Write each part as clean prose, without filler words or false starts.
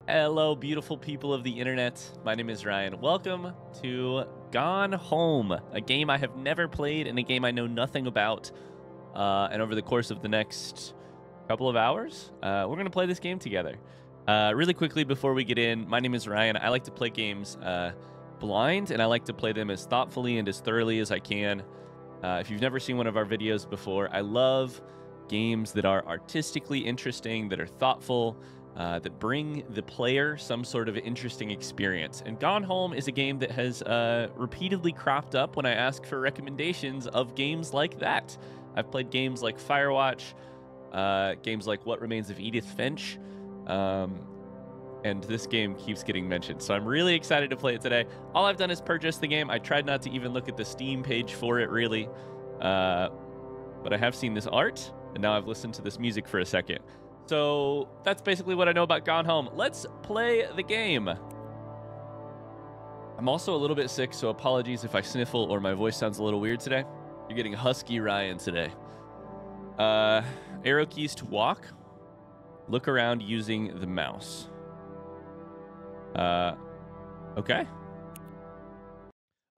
Hello, beautiful people of the internet. My name is Ryan. Welcome to Gone Home, a game I have never played and a game I know nothing about. And over the course of the next couple of hours, we're going to play this game together. Really quickly before we get in, my name is Ryan. I like to play games blind, and I like to play them as thoughtfully and as thoroughly as I can. If you've never seen one of our videos before, I love games that are artistically interesting, that are thoughtful, that bring the player some sort of interesting experience. And Gone Home is a game that has repeatedly cropped up when I ask for recommendations of games like that. I've played games like Firewatch, games like What Remains of Edith Finch, and this game keeps getting mentioned. So I'm really excited to play it today. All I've done is purchase the game. I tried not to even look at the Steam page for it, really. But I have seen this art, and now I've listened to this music for a second. So that's basically what I know about Gone Home. Let's play the game. I'm also a little bit sick, so apologies if I sniffle or my voice sounds a little weird today. You're getting husky Ryan today. Arrow keys to walk. Look around using the mouse. Okay.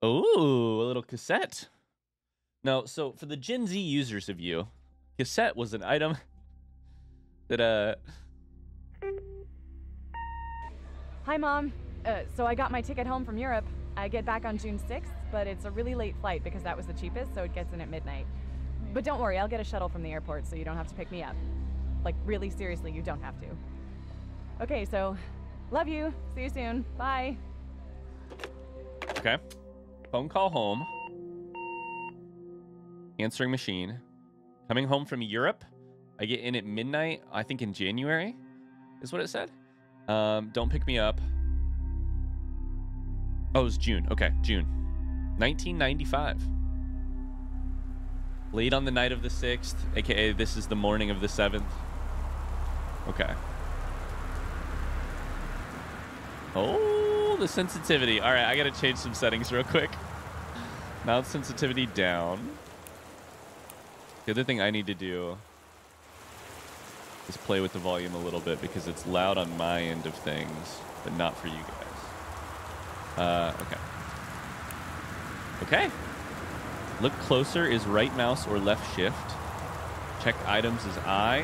Ooh, a little cassette. No, so for the Gen Z users of you, cassette was an item that Hi, Mom. So I got my ticket home from Europe. I get back on June 6th, but it's a really late flight because that was the cheapest, so it gets in at midnight. But don't worry, I'll get a shuttle from the airport so you don't have to pick me up. Like, really, seriously, you don't have to. Okay, so, love you. See you soon. Bye. Okay. Phone call home. Answering machine. Coming home from Europe. I get in at midnight, I think in January, is what it said. Don't pick me up. Oh, it was June. Okay, June. 1995. Late on the night of the 6th, aka this is the morning of the 7th. Okay. Oh, the sensitivity. All right, I gotta change some settings real quick. Mouth sensitivity down. The other thing I need to do is play with the volume a little bit because it's loud on my end of things, but not for you guys. Okay. Okay. Look closer is right mouse or left shift. Check items is I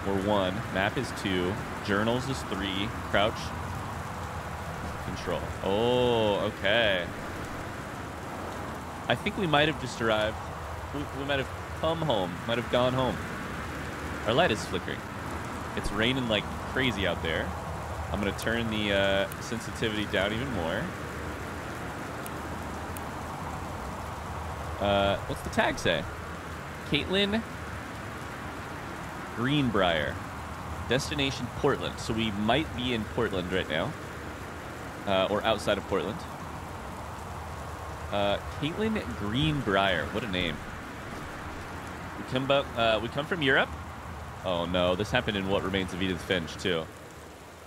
or 1. Map is 2. Journals is 3. Crouch. Control. Oh, okay. I think we might have just arrived. We might have come home. Might have gone home. Our light is flickering. It's raining like crazy out there. I'm going to turn the sensitivity down even more. What's the tag say? Caitlin Greenbrier. Destination Portland. So we might be in Portland right now. Or outside of Portland. Caitlin Greenbrier. What a name. We come from Europe. Oh no, this happened in What Remains of Edith Finch too.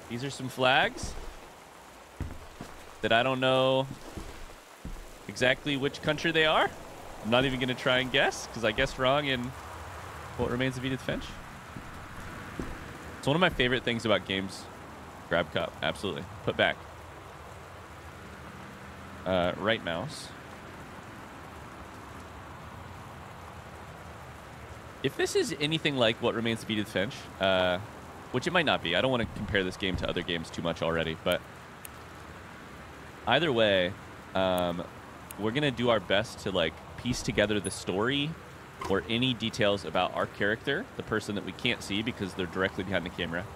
These are some flags that I don't know exactly which country they are. I'm not even going to try and guess because I guessed wrong in What Remains of Edith Finch. It's one of my favorite things about games. Grab cup, absolutely. Put back. Right mouse. If this is anything like What Remains of Edith Finch, which it might not be. I don't want to compare this game to other games too much already, but either way, we're going to do our best to like piece together the story or any details about our character, the person that we can't see because they're directly behind the camera,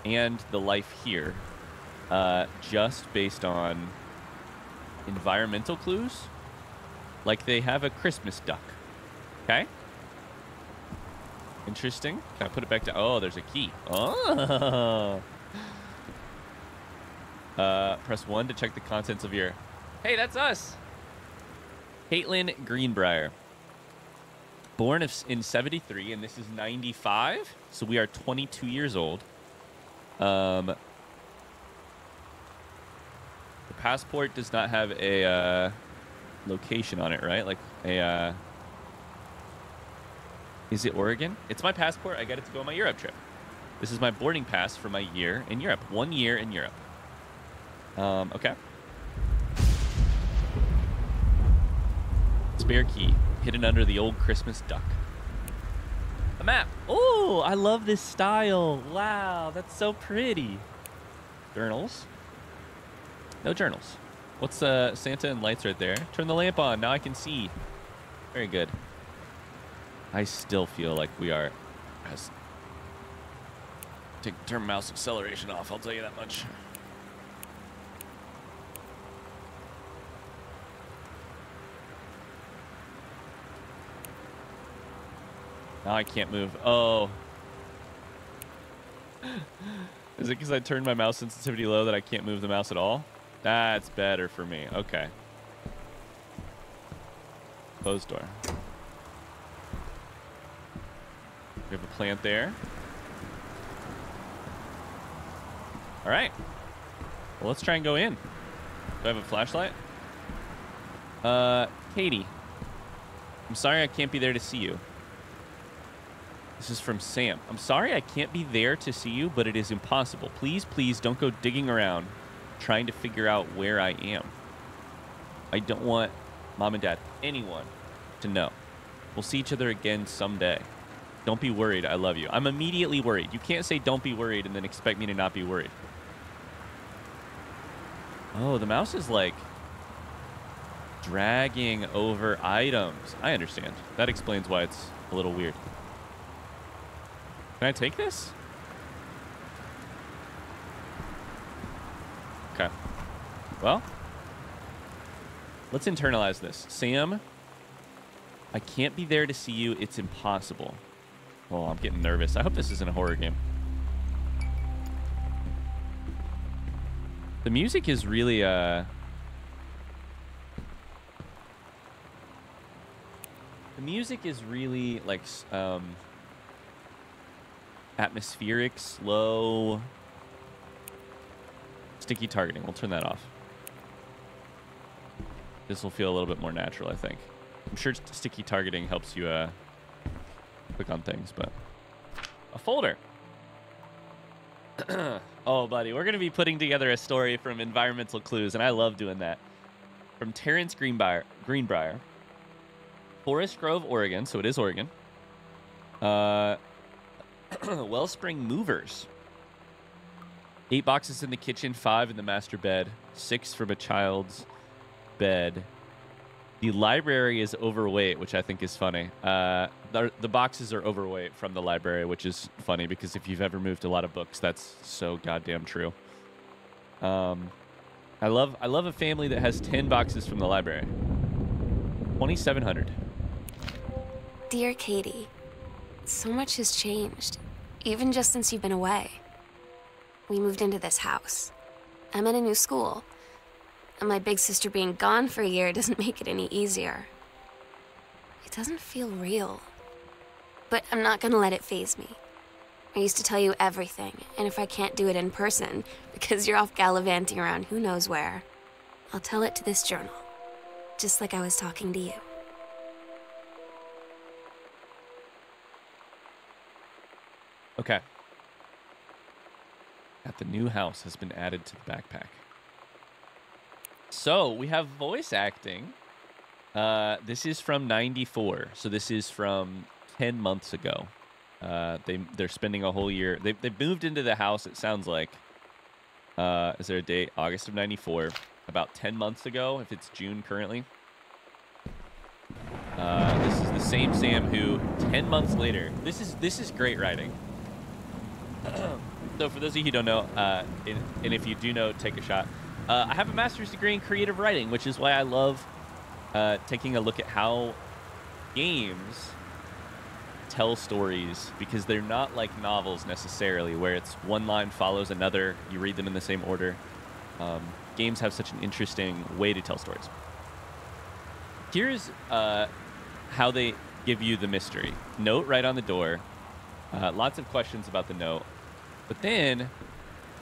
and the life here, just based on environmental clues. Like they have a Christmas duck. Okay? Interesting. Can I put it back down? Oh, there's a key. Oh. Press 1 to check the contents of your... Hey, that's us. Caitlin Greenbrier. Born in 73, and this is 95. So we are 22 years old. The passport does not have a location on it, right? Like a... Is it Oregon? It's my passport. I got it to go on my Europe trip. This is my boarding pass for my year in Europe. 1 year in Europe. Okay. Spare key. Hidden under the old Christmas duck. A map. Oh, I love this style. Wow, that's so pretty. Journals. No journals. What's Santa and lights right there? Turn the lamp on. Now I can see. Very good. I still feel like we are... Turn mouse acceleration off, I'll tell you that much. Now I can't move. Oh. Is it because I turned my mouse sensitivity low that I can't move the mouse at all? That's better for me. Okay. Closed door. We have a plant there. All right. Well, let's try and go in. Do I have a flashlight? Katie. I'm sorry I can't be there to see you. This is from Sam. I'm sorry I can't be there to see you, but it is impossible. Please, please don't go digging around trying to figure out where I am. I don't want Mom and Dad, anyone, to know. We'll see each other again someday. Don't be worried. I love you. I'm immediately worried. You can't say don't be worried and then expect me to not be worried. Oh, the mouse is like dragging over items. I understand. That explains why it's a little weird. Can I take this? Okay. Well, let's internalize this. Sam, I can't be there to see you. It's impossible. Oh, I'm getting nervous. I hope this isn't a horror game. The music is really, the music is really, like, atmospheric, slow. Sticky targeting. We'll turn that off. This will feel a little bit more natural, I think. I'm sure sticky targeting helps you, click on things, but... A folder! Oh, buddy, we're going to be putting together a story from Environmental Clues, and I love doing that. From Terrence Greenbrier. Forest Grove, Oregon, so it is Oregon. Wellspring Movers. 8 boxes in the kitchen, 5 in the master bed, 6 from a child's bed. The library is overweight, which I think is funny. The boxes are overweight from the library, which is funny because if you've ever moved a lot of books, that's so goddamn true. I love a family that has 10 boxes from the library. 2,700. Dear Katie, so much has changed, even just since you've been away. We moved into this house. I'm in a new school. And my big sister being gone for a year doesn't make it any easier. It doesn't feel real. But I'm not gonna let it faze me. I used to tell you everything, and if I can't do it in person, because you're off gallivanting around who knows where, I'll tell it to this journal, just like I was talking to you. Okay. The new house has been added to the backpack. So we have voice acting. This is from 94. So this is from 10 months ago. They're spending a whole year. They've moved into the house, it sounds like. Is there a date? August of 94. About 10 months ago, if it's June currently. This is the same Sam who, 10 months later. This is great writing. So for those of you who don't know, and if you do know, take a shot. I have a master's degree in creative writing, which is why I love taking a look at how games tell stories, because they're not like novels necessarily, where it's one line follows another, you read them in the same order. Games have such an interesting way to tell stories. Here's how they give you the mystery. Note right on the door. Lots of questions about the note. But then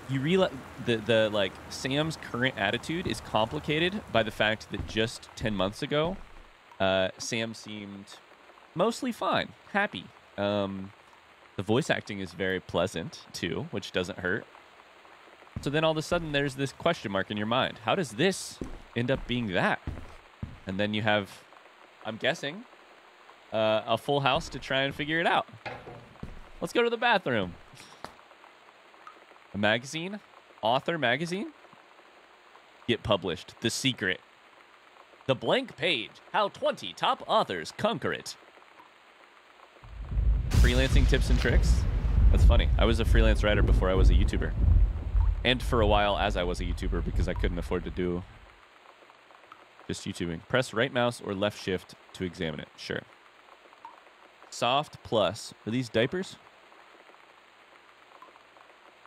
you realize the like Sam's current attitude is complicated by the fact that just 10 months ago, Sam seemed mostly fine, happy. The The voice acting is very pleasant, too, which doesn't hurt. So then all of a sudden, there's this question mark in your mind. How does this end up being that? And then you have, I'm guessing, a full house to try and figure it out. Let's go to the bathroom. A magazine? Author magazine? Get published. The Secret. The Blank Page. How 20 top authors conquer it. Freelancing tips and tricks. That's funny. I was a freelance writer before I was a YouTuber. And for a while as I was a YouTuber because I couldn't afford to do just YouTubing. Press right mouse or left shift to examine it. Sure. Soft Plus. Are these diapers?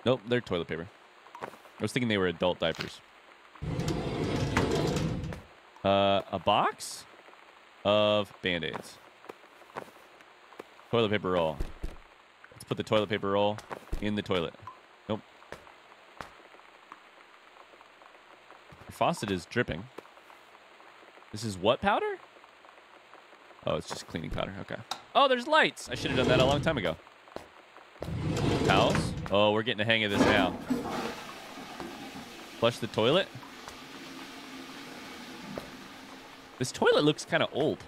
Nope, they're toilet paper. I was thinking they were adult diapers. A box of Band-Aids. Toilet paper roll. Let's put the toilet paper roll in the toilet. Nope. Your faucet is dripping. This is what powder? Oh, it's just cleaning powder. Okay. Oh, there's lights. I should have done that a long time ago. Towels? Oh, we're getting the hang of this now. Flush the toilet. This toilet looks kind of old.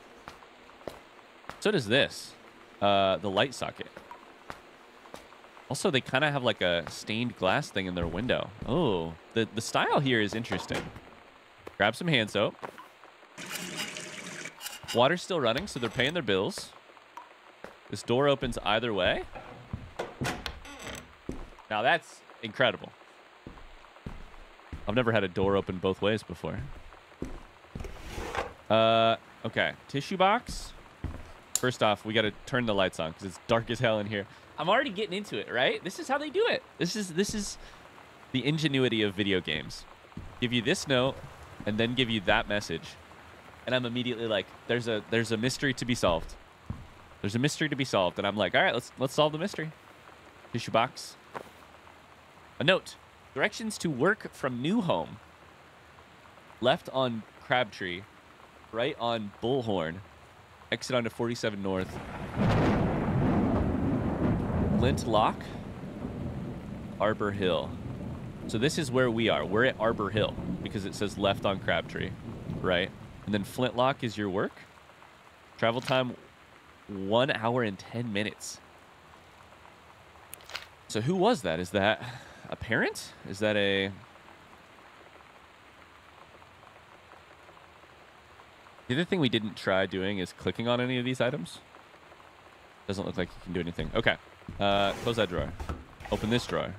So does this. The light socket. Also, they kind of have like a stained glass thing in their window. Oh, the style here is interesting. Grab some hand soap. Water's still running, so they're paying their bills. This door opens either way. Now that's incredible. I've never had a door open both ways before. Okay. Tissue box. First off, we got to turn the lights on because it's dark as hell in here. I'm already getting into it, right? This is how they do it. This is the ingenuity of video games. Give you this note and then give you that message. And I'm immediately like, there's a mystery to be solved. There's a mystery to be solved. And I'm like, all right, let's solve the mystery. Tissue box. A note. Directions to work from new home. Left on Crabtree. Right on Bullhorn. Exit onto 47 North. Flint Lock. Arbor Hill. So this is where we are. We're at Arbor Hill because it says left on Crabtree. Right? And then Flintlock is your work. Travel time 1 hour and 10 minutes. So who was that? Is that a parent? Is that a... The other thing we didn't try doing is clicking on any of these items. Doesn't look like you can do anything. Okay. Close that drawer. Open this drawer.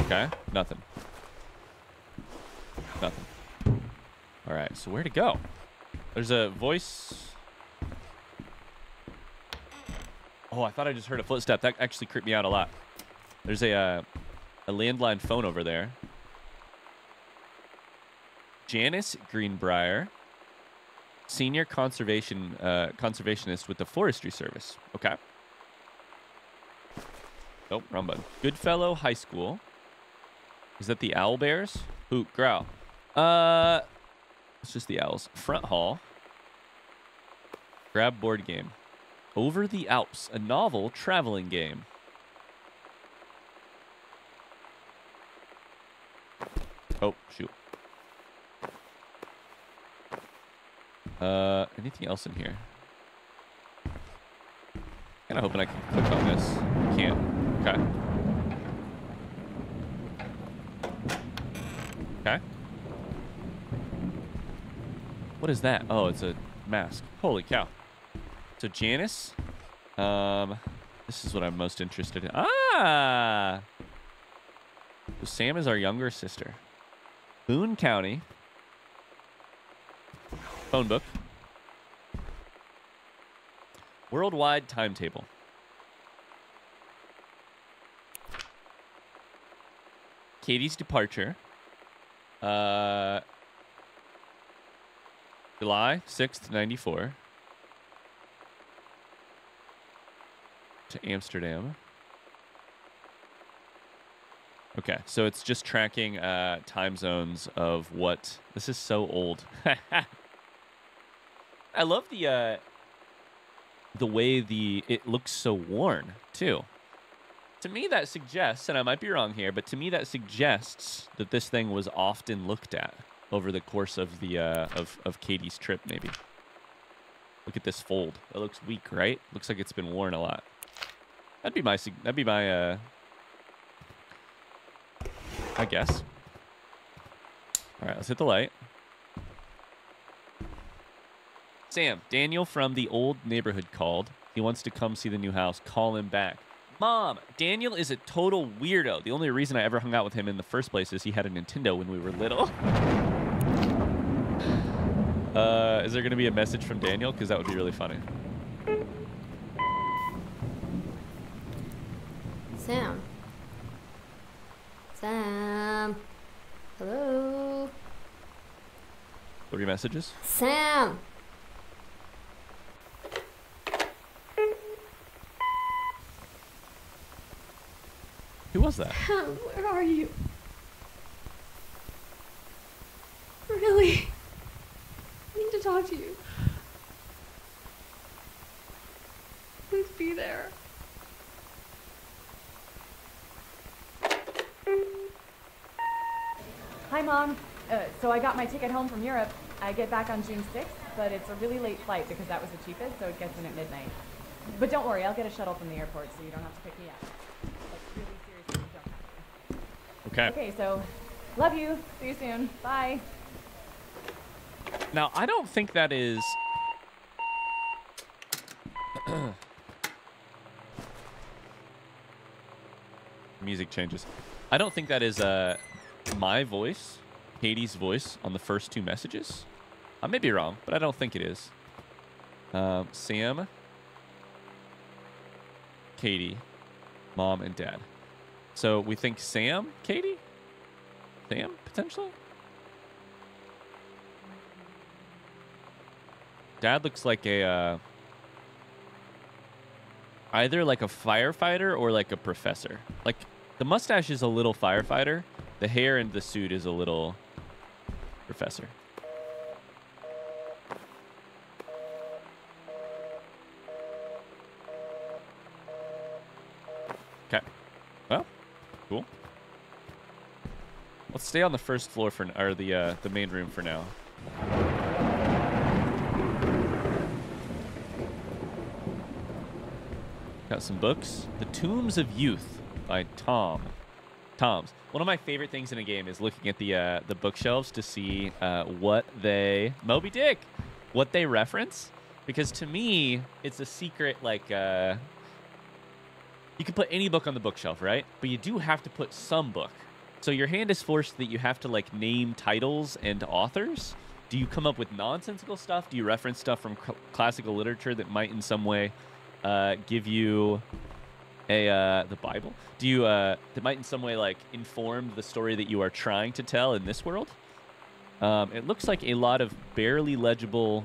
Okay. Nothing. Nothing. All right. So where to go? There's a voice. Oh, I thought I just heard a footstep. That actually creeped me out a lot. There's a landline phone over there. Janice Greenbrier, senior conservationist with the Forestry Service. Okay. Nope, wrong button. Goodfellow High School. Is that the owl bears? Hoot, growl. It's just the owls. Front hall. Grab board game. Over the Alps, a novel traveling game. Oh, shoot. Anything else in here? Kind of hoping I can click on this. I can't. Okay. Okay. What is that? Oh, it's a mask. Holy cow. So Janice, this is what I'm most interested in. Ah! So Sam is our younger sister. Boone County. Phone book. Worldwide timetable. Katie's departure. July 6th, 94. To Amsterdam. Okay, so it's just tracking time zones of what... This is so old. I love the the way it looks so worn too. To me, that suggests, and I might be wrong here, but to me that suggests that this thing was often looked at over the course of the of Katie's trip. Maybe. Look at this fold. That looks weak, right? Looks like it's been worn a lot. That'd be my I guess. All right, let's hit the light. Sam, Daniel from the old neighborhood called. He wants to come see the new house. Call him back. Mom, Daniel is a total weirdo. The only reason I ever hung out with him in the first place is he had a Nintendo when we were little. Is there going to be a message from Daniel? Because that would be really funny. Sam. Sam. Hello. What are your messages? Sam. Who was that? Sam, where are you? Really? I need to talk to you. Please be there. Hi, Mom. So I got my ticket home from Europe. I get back on June 6th, but it's a really late flight because that was the cheapest, so it gets in at midnight. But don't worry, I'll get a shuttle from the airport so you don't have to pick me up. Like, really seriously, you don't have to. Okay. Okay, so love you. See you soon. Bye. Now, I don't think that is... Music changes. I don't think that is my voice, Katie's voice, on the first two messages. I may be wrong, but I don't think it is. Sam, Katie, Mom, and Dad. So we think Sam, Katie? Sam, potentially? Dad looks like a either like a firefighter or like a professor. Like the mustache is a little firefighter, the hair and the suit is a little professor. Okay. Well, cool. Let's stay on the first floor for or the main room for now. Got some books. The Tombs of Youth by Toms. One of my favorite things in a game is looking at the bookshelves to see what they Moby Dick, what they reference, because to me it's a secret. Like you can put any book on the bookshelf, right? But you do have to put some book. So your hand is forced that you have to like name titles and authors. Do you come up with nonsensical stuff? Do you reference stuff from classical literature that might in some way give you the Bible? Do you that might in some way like inform the story that you are trying to tell in this world? It looks like a lot of barely legible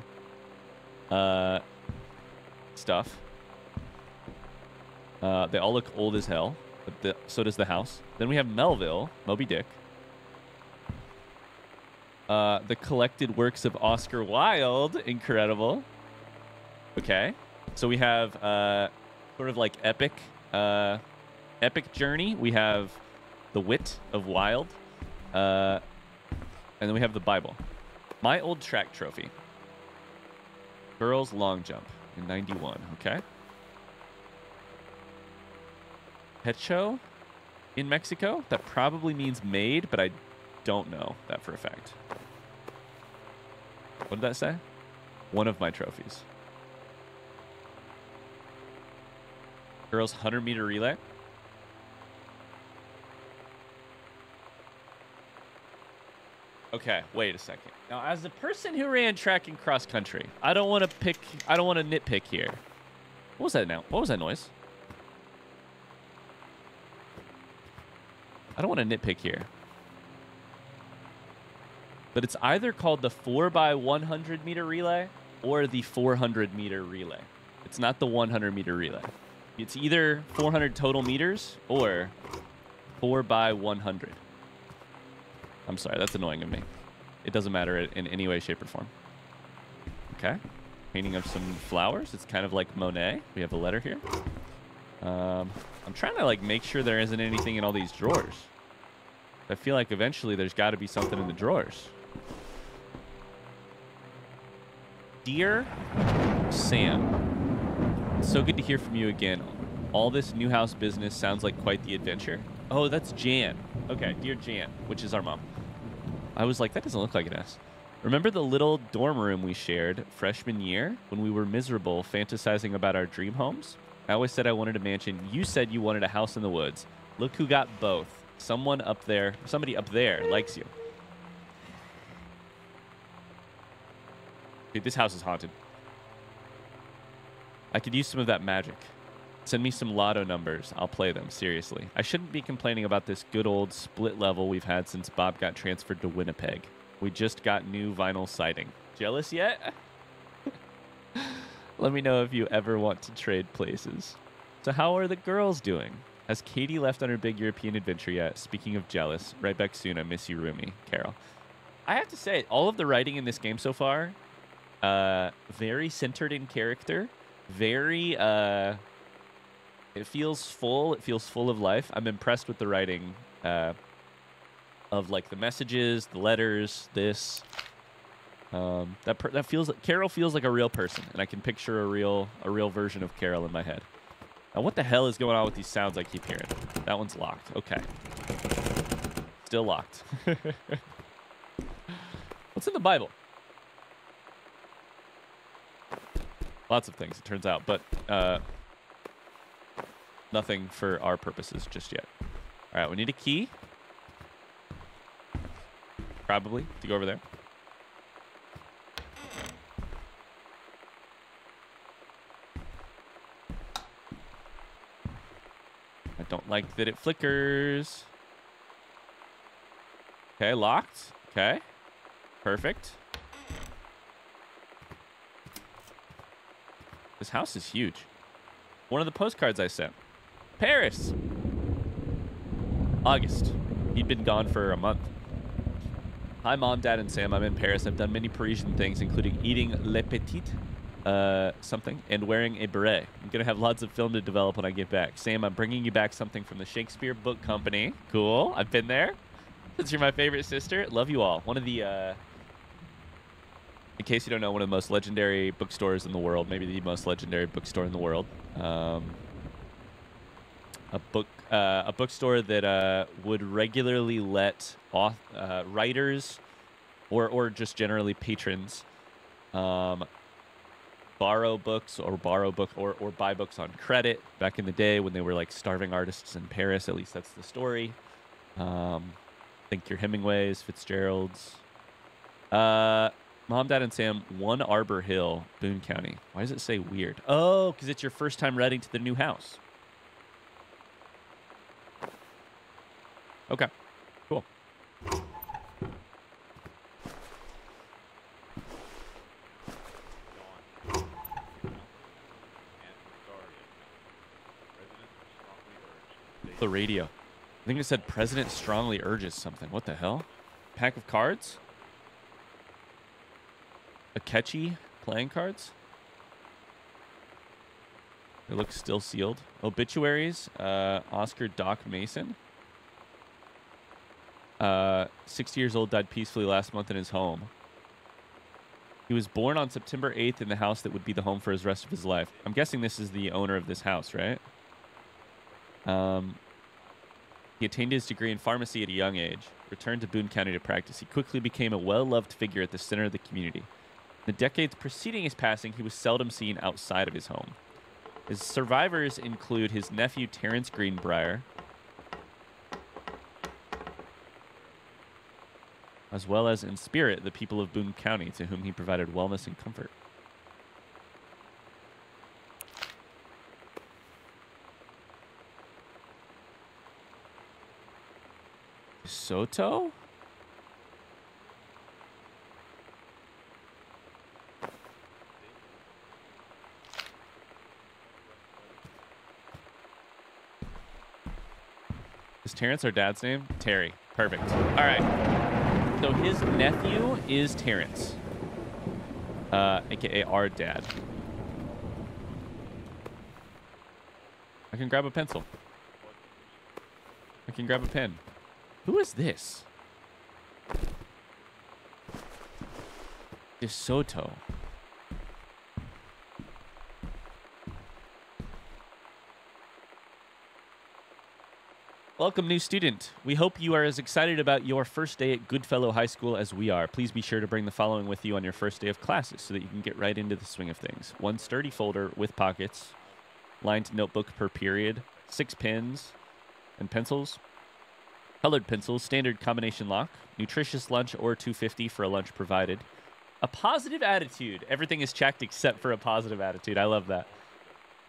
stuff. They all look old as hell, but so does the house. Then we have Melville, Moby Dick. The collected works of Oscar Wilde, incredible. Okay. So we have sort of like epic journey. We have The Wit of Wilde. And then we have the Bible. My Old Track Trophy. Girls long jump in 91. Okay. Hecho in Mexico. That probably means maid, but I don't know that for a fact. What did that say? One of my trophies. Girls 100-meter relay. Okay, wait a second. Now, as a person who ran track and cross country, I don't want to nitpick here. What was that now? What was that noise? I don't want to nitpick here. But it's either called the 4x100-meter relay or the 400-meter relay. It's not the 100-meter relay. It's either 400 total meters or 4x100. I'm sorry, that's annoying of me. It doesn't matter in any way, shape, or form. Okay. painting of some flowers. It's kind of like Monet. We have a letter here. I'm trying to like make sure there isn't anything in all these drawers. I feel like eventually there's got to be something in the drawers. Dear Sam, it's so good to hear from you again. All this new house business sounds like quite the adventure. Oh, that's Jan. Okay, dear Jan, which is our mom. I was like, that doesn't look like an S. Remember the little dorm room we shared freshman year when we were miserable fantasizing about our dream homes? I always said I wanted a mansion. You said you wanted a house in the woods. Look who got both. Somebody up there likes you. Dude, this house is haunted. I could use some of that magic. Send me some lotto numbers. I'll play them, seriously. I shouldn't be complaining about this good old split level we've had since Bob got transferred to Winnipeg. We just got new vinyl siding. Jealous yet? Let me know if you ever want to trade places. So how are the girls doing? Has Katie left on her big European adventure yet? Speaking of jealous, right back soon. I miss you, Rumi. Carol. I have to say, all of the writing in this game so far, very centered in character. Very, it feels full. It feels full of life. I'm impressed with the writing of like the messages, the letters, this. That feels like Carol feels like a real person, and I can picture a real version of Carol in my head. Now, what the hell is going on with these sounds I keep hearing? That one's locked. Okay. Still locked. What's in the Bible? Lots of things, it turns out, but nothing for our purposes just yet. All right, we need a key. Probably to go over there. I don't like that it flickers. Okay, locked. Okay. Perfect. This house is huge. One of the postcards I sent. Paris. August. He'd been gone for a month. Hi, Mom, Dad, and Sam. I'm in Paris. I've done many Parisian things, including eating Le Petit something and wearing a beret. I'm going to have lots of film to develop when I get back. Sam, I'm bringing you back something from the Shakespeare Book Company. Cool. I've been there. Since you're my favorite sister. Love you all. One of the... in case you don't know, one of the most legendary bookstores in the world, maybe the most legendary bookstore in the world. A bookstore that would regularly let writers or just generally patrons borrow books or buy books on credit back in the day when they were like starving artists in Paris. At least that's the story. Think your Hemingways, Fitzgeralds. Mom, Dad, and Sam, 1 Arbor Hill, Boone County. Why does it say weird? Oh, because it's your first time renting to the new house. Okay, cool. The radio. I think it said President strongly urges something. What the hell? Pack of cards? Akechi playing cards? It looks still sealed. Obituaries. Oscar Doc Mason. 60 years old, died peacefully last month in his home. He was born on September 8th in the house that would be the home for his rest of his life. I'm guessing this is the owner of this house, right? He attained his degree in pharmacy at a young age, returned to Boone County to practice. He quickly became a well-loved figure at the center of the community. In the decades preceding his passing, he was seldom seen outside of his home. His survivors include his nephew, Terrence Greenbrier, as well as in spirit, the people of Boone County, to whom he provided wellness and comfort. Soto? Is Terrence our dad's name? Terry. Perfect. All right. So his nephew is Terrence. aka our dad. I can grab a pencil. I can grab a pen. Who is this? DeSoto. Welcome, new student. We hope you are as excited about your first day at Goodfellow High School as we are. Please be sure to bring the following with you on your first day of classes so that you can get right into the swing of things. 1 sturdy folder with pockets, lined notebook per period, 6 pens and pencils, colored pencils, standard combination lock, nutritious lunch or $2.50 for a lunch provided. A positive attitude. Everything is checked except for a positive attitude. I love that.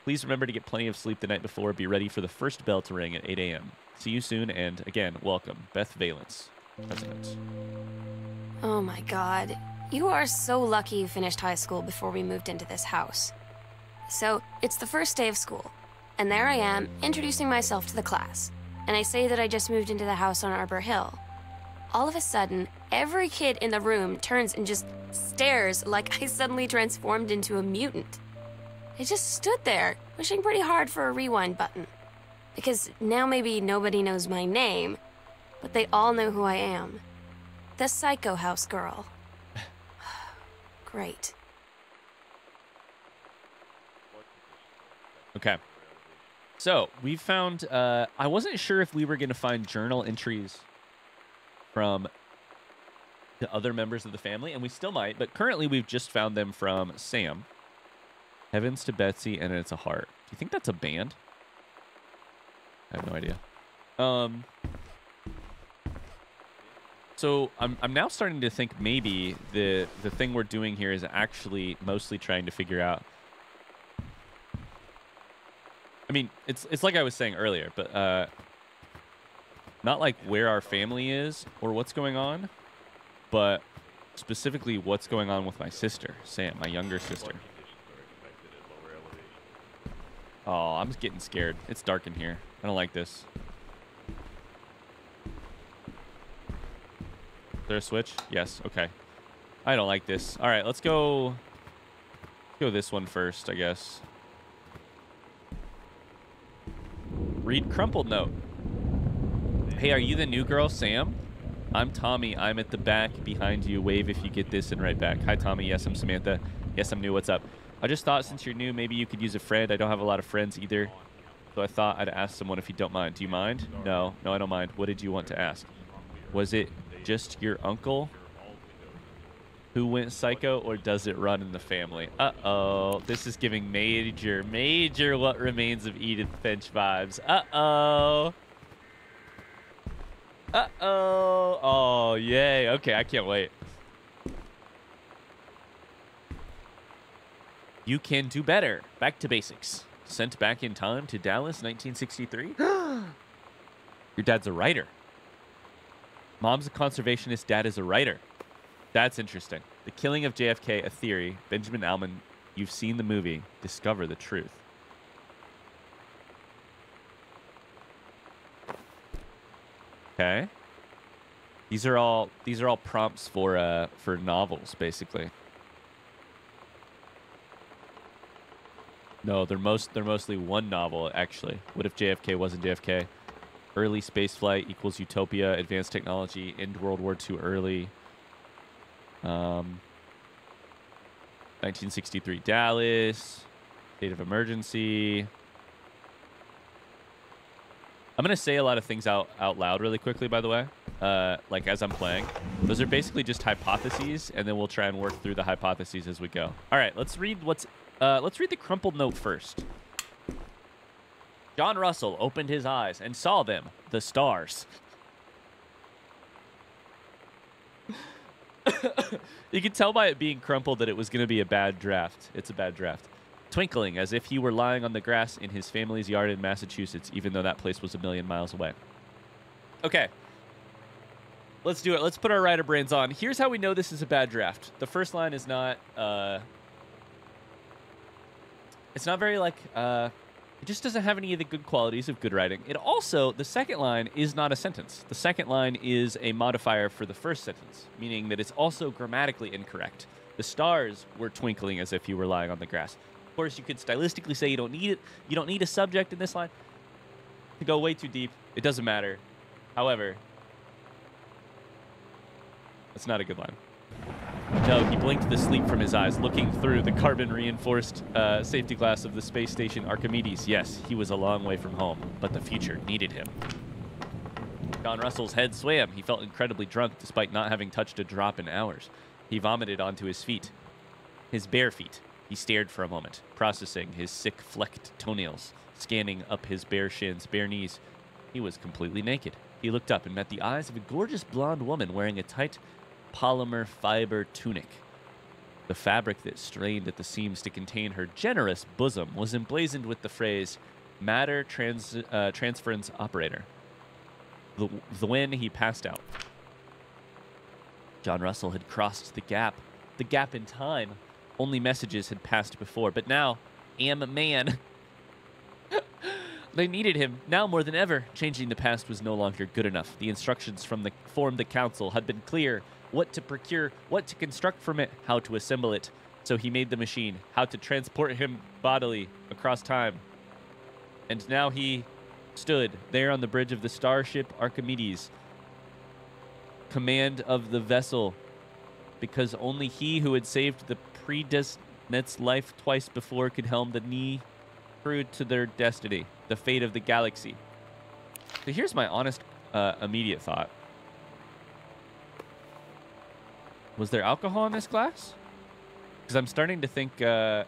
Please remember to get plenty of sleep the night before. Be ready for the first bell to ring at 8 a.m. See you soon, and again, welcome, Beth Valence, President. Oh my God. You are so lucky you finished high school before we moved into this house. So, it's the first day of school, and there I am, introducing myself to the class. And I say that I just moved into the house on Arbor Hill. All of a sudden, every kid in the room turns and just stares like I suddenly transformed into a mutant. I just stood there, wishing pretty hard for a rewind button. Because now maybe nobody knows my name, but they all know who I am. The Psycho House girl. Great. Okay. So, we found, I wasn't sure if we were going to find journal entries from the other members of the family, and we still might, but currently we've just found them from Sam. Heavens to Betsy, and it's a heart. Do you think that's a band? I have no idea. So I'm now starting to think maybe the thing we're doing here is actually mostly trying to figure out. I mean, it's like I was saying earlier, but not like where our family is or what's going on, but specifically what's going on with my sister, Sam, my younger sister. Oh, I'm getting scared. It's dark in here. I don't like this. Is there a switch? Yes. Okay. I don't like this. All right, let's go this one first, I guess. Read crumpled note. Hey, are you the new girl, Sam? I'm Tommy. I'm at the back behind you. Wave if you get this and right back. Hi, Tommy. Yes, I'm Samantha. Yes, I'm new. What's up? I just thought since you're new, maybe you could use a friend. I don't have a lot of friends either. So I thought I'd ask someone if you don't mind. Do you mind? No, I don't mind. What did you want to ask? Was it just your uncle who went psycho, or does it run in the family? Uh-oh. This is giving major What Remains of Edith Finch vibes. Uh-oh. Uh-oh. Oh, yay. Okay, I can't wait. You can do better. Back to basics. Sent back in time to Dallas, 1963. Your dad's a writer. Mom's a conservationist. Dad is a writer. That's interesting. The killing of JFK, a theory. Benjamin Alman, you've seen the movie. Discover the truth. Okay. These are all prompts for novels, basically. No, they're mostly one novel, actually. What if JFK wasn't JFK? Early spaceflight equals utopia, advanced technology, end World War II early. 1963 Dallas, state of emergency. I'm going to say a lot of things out loud really quickly, by the way, like as I'm playing. Those are basically just hypotheses, and then we'll try and work through the hypotheses as we go. All right, let's read the crumpled note first. John Russell opened his eyes and saw them, the stars. You can tell by it being crumpled that it was going to be a bad draft. It's a bad draft. Twinkling as if he were lying on the grass in his family's yard in Massachusetts, even though that place was 1,000,000 miles away. Okay. Let's do it. Let's put our writer brains on. Here's how we know this is a bad draft. The first line is not... it's not very, like... it just doesn't have any of the good qualities of good writing. It also... The second line is not a sentence. The second line is a modifier for the first sentence, meaning that it's also grammatically incorrect. The stars were twinkling as if you were lying on the grass. Of course, you could stylistically say you don't need it. You don't need a subject in this line to go way too deep. It doesn't matter. However, that's not a good line. No, he blinked the sleep from his eyes, looking through the carbon-reinforced safety glass of the space station Archimedes. Yes, he was a long way from home, but the future needed him. John Russell's head swam. He felt incredibly drunk despite not having touched a drop in hours. He vomited onto his feet. His bare feet. He stared for a moment, processing his sick, flecked toenails, scanning up his bare shins, bare knees. He was completely naked. He looked up and met the eyes of a gorgeous blonde woman wearing a tight polymer fiber tunic. The fabric that strained at the seams to contain her generous bosom was emblazoned with the phrase, matter transference operator. When he passed out. John Russell had crossed the gap in time. Only messages had passed before, but now, man. They needed him, now more than ever. Changing the past was no longer good enough. The instructions from the council had been clear. What to procure, what to construct from it, how to assemble it. So he made the machine, how to transport him bodily across time. And now he stood there on the bridge of the starship Archimedes, command of the vessel, because only he who had saved the predestinate's life twice before could helm the knee crew to their destiny, the fate of the galaxy. So here's my honest, immediate thought. Was there alcohol in this glass? Because I'm starting to think the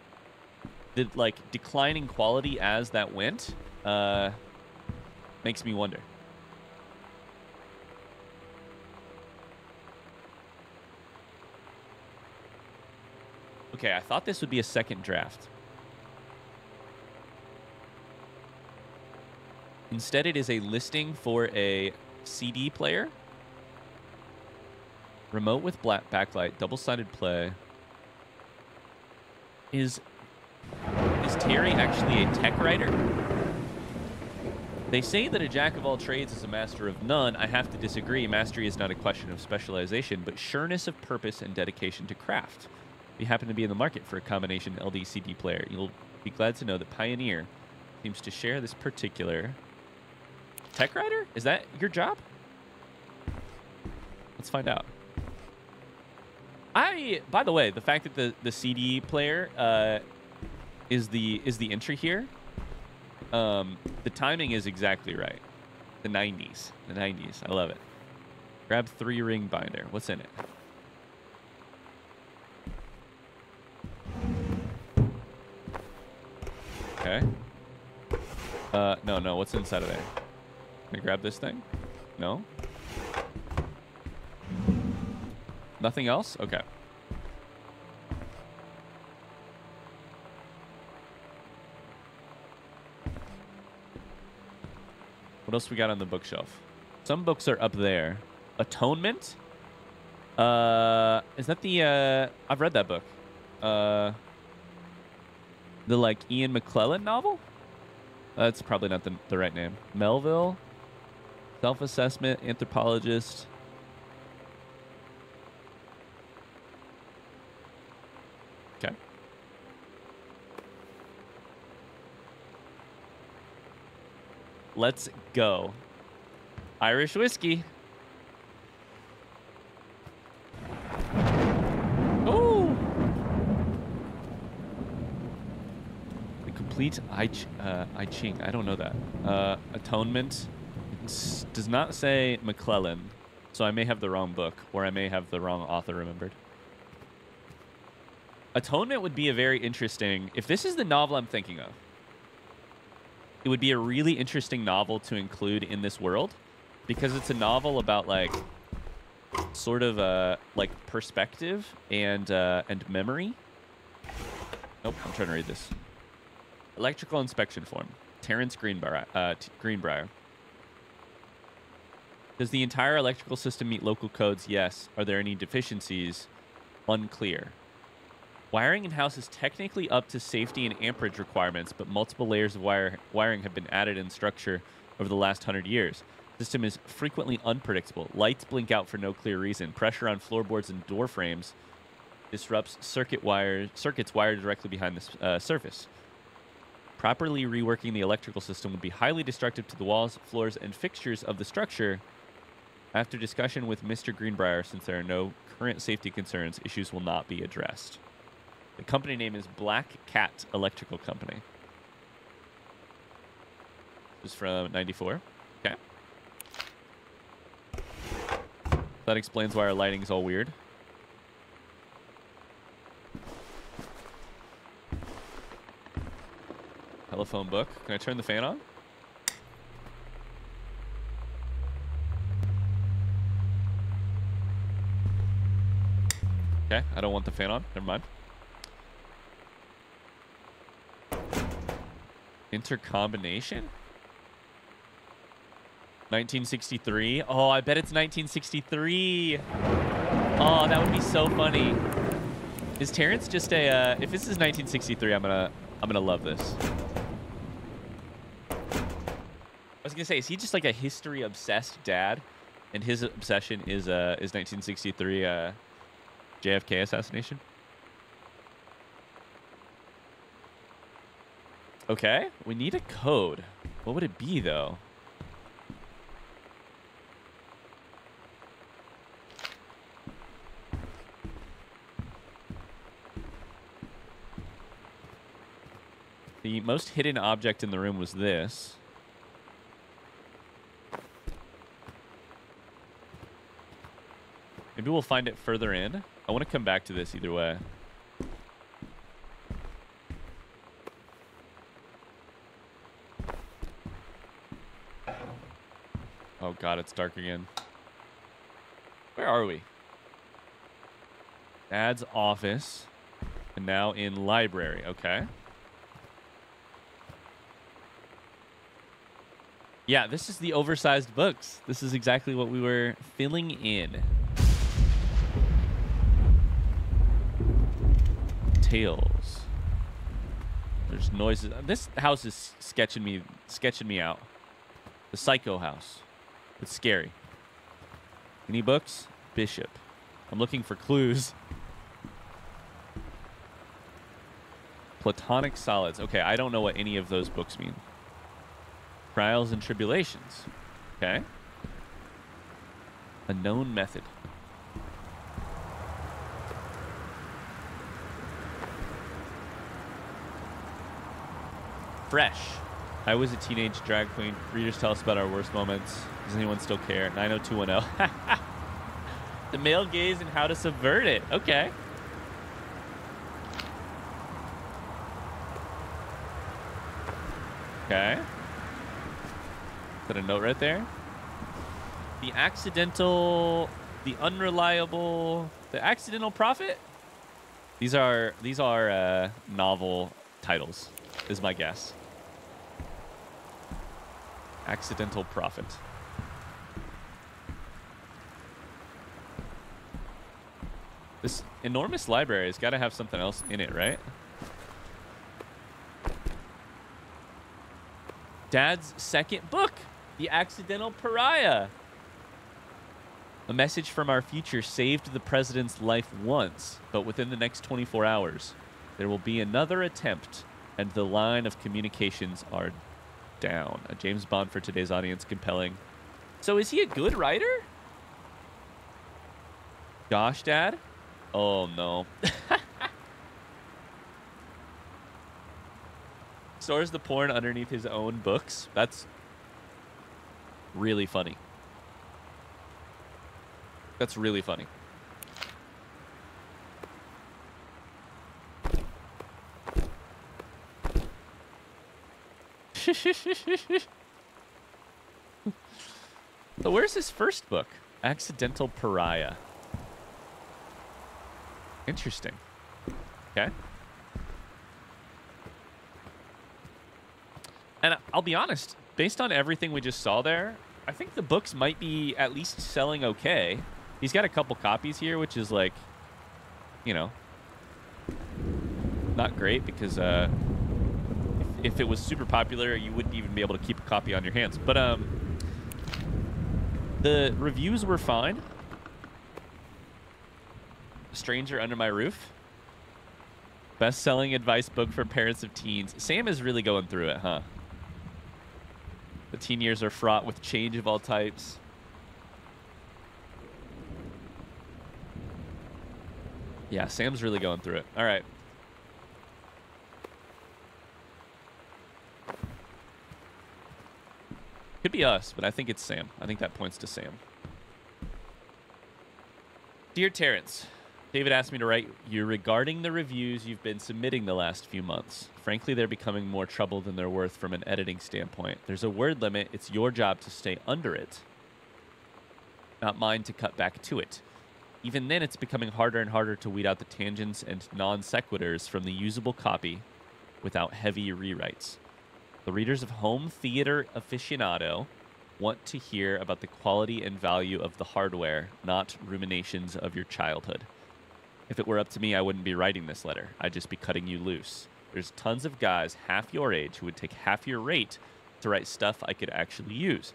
like declining quality as that went makes me wonder. Okay, I thought this would be a second draft. Instead, it is a listing for a CD player. Remote with black backlight, double-sided play. Is Terry actually a tech writer? They say that a jack of all trades is a master of none. I have to disagree. Mastery is not a question of specialization, but sureness of purpose and dedication to craft. If you happen to be in the market for a combination LD-CD player, you'll be glad to know that Pioneer seems to share this particular... Tech writer? Is that your job? Let's find out. By the way, the fact that the CD player is the entry here, the timing is exactly right. The 90s. The 90s. I love it. Grab 3-ring binder. What's in it? Okay. No. What's inside of there? Can I grab this thing? No? Nothing else? Okay. What else we got on the bookshelf? Some books are up there. Atonement? Is that the, I've read that book. The, like, Ian McClellan novel? That's probably not the right name. Melville? Self-assessment, anthropologist. Okay. Let's go. Irish whiskey. Oh! The complete I Ching. I don't know that. Atonement. Does not say McClellan, so I may have the wrong book, or I may have the wrong author remembered. Atonement would be a very interesting... If this is the novel I'm thinking of, it would be a really interesting novel to include in this world, because it's a novel about, like, sort of, like, perspective and memory. Nope, I'm trying to read this. Electrical inspection form. Terrence Greenbrier. Does the entire electrical system meet local codes? Yes. Are there any deficiencies? Unclear. Wiring in house is technically up to safety and amperage requirements, but multiple layers of wiring have been added in structure over the last 100 years. The system is frequently unpredictable. Lights blink out for no clear reason. Pressure on floorboards and door frames disrupts circuits wired directly behind the surface. Properly reworking the electrical system would be highly destructive to the walls, floors, and fixtures of the structure. After discussion with Mr. Greenbrier, since there are no current safety concerns, issues will not be addressed. The company name is Black Cat Electrical Company. This is from 94. Okay. That explains why our lighting's all weird. Telephone book. Can I turn the fan on? Okay, I don't want the fan on. Never mind. Intercombination? 1963? Oh, I bet it's 1963. Oh, that would be so funny. Is Terrence just a... if this is 1963, I'm gonna love this. I was gonna say, is he just like a history-obsessed dad, and his obsession is 1963 JFK assassination? Okay, we need a code. What would it be though? The most hidden object in the room was this. Maybe we'll find it further in. I want to come back to this either way. Oh god, it's dark again. Where are we? Dad's office. And now in library. Okay. Yeah, this is the oversized books. This is exactly what we were filling in. Tales. There's noises. This house is sketching me out. The Psycho House. It's scary. Any books? Bishop. I'm looking for clues. Platonic solids. Okay, I don't know what any of those books mean. Trials and tribulations. Okay. A known method. Fresh. I was a teenage drag queen. Readers tell us about our worst moments. Does anyone still care? 90210. The male gaze and how to subvert it. Okay. Okay. Is that a note right there? The accidental, the unreliable, the accidental prophet? These are novel titles, is my guess. Accidental prophet. This enormous library has got to have something else in it, right? Dad's second book, The Accidental Pariah. A message from our future saved the president's life once, but within the next 24 hours, there will be another attempt, and the line of communications are down. A James Bond for today's audience, compelling. So is he a good writer? Gosh, Dad? Oh, no. Stores the porn underneath his own books. That's really funny. That's really funny. So where's his first book? Accidental Pariah. Interesting. Okay. And I'll be honest, based on everything we just saw there, I think the books might be at least selling okay. He's got a couple copies here, which is like, you know, not great because if it was super popular, you wouldn't even be able to keep a copy on your hands. But the reviews were fine. Stranger Under My Roof. Best-selling advice book for parents of teens. Sam is really going through it, huh? The teen years are fraught with change of all types. Yeah, Sam's really going through it. All right. Could be us, but I think it's Sam. I think that points to Sam. Dear Terrence, David asked me to write you regarding the reviews you've been submitting the last few months. Frankly, they're becoming more trouble than they're worth from an editing standpoint. There's a word limit. It's your job to stay under it, not mine to cut back to it. Even then, it's becoming harder and harder to weed out the tangents and non sequiturs from the usable copy without heavy rewrites. The readers of Home Theater Aficionado want to hear about the quality and value of the hardware, not ruminations of your childhood. If it were up to me, I wouldn't be writing this letter. I'd just be cutting you loose. There's tons of guys half your age who would take half your rate to write stuff I could actually use.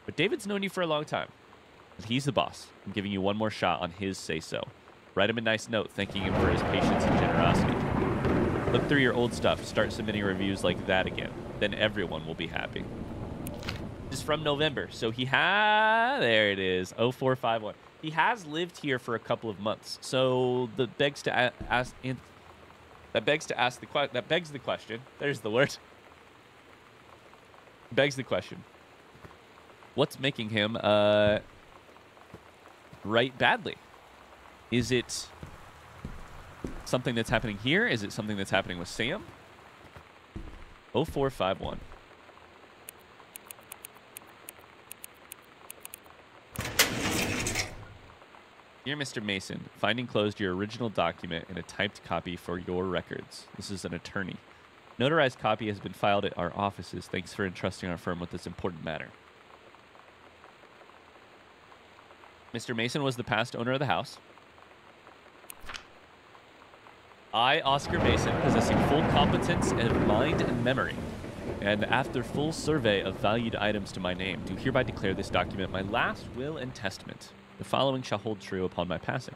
But David's known you for a long time. He's the boss. I'm giving you one more shot on his say-so. Write him a nice note thanking him for his patience and generosity. Look through your old stuff. Start submitting reviews like that again. Then everyone will be happy. This is from November. So he there it is, 0451. He has lived here for a couple of months. So that begs the question. There's the word. Begs the question. What's making him write badly? Is it something that's happening here? Is it something that's happening with Sam? 0451. Dear Mr. Mason, find enclosed your original document in a typed copy for your records. This is an attorney. Notarized copy has been filed at our offices. Thanks for entrusting our firm with this important matter. Mr. Mason was the past owner of the house. I, Oscar Mason, possessing full competence of mind and memory, and after full survey of valued items to my name, do hereby declare this document my last will and testament. The following shall hold true upon my passing.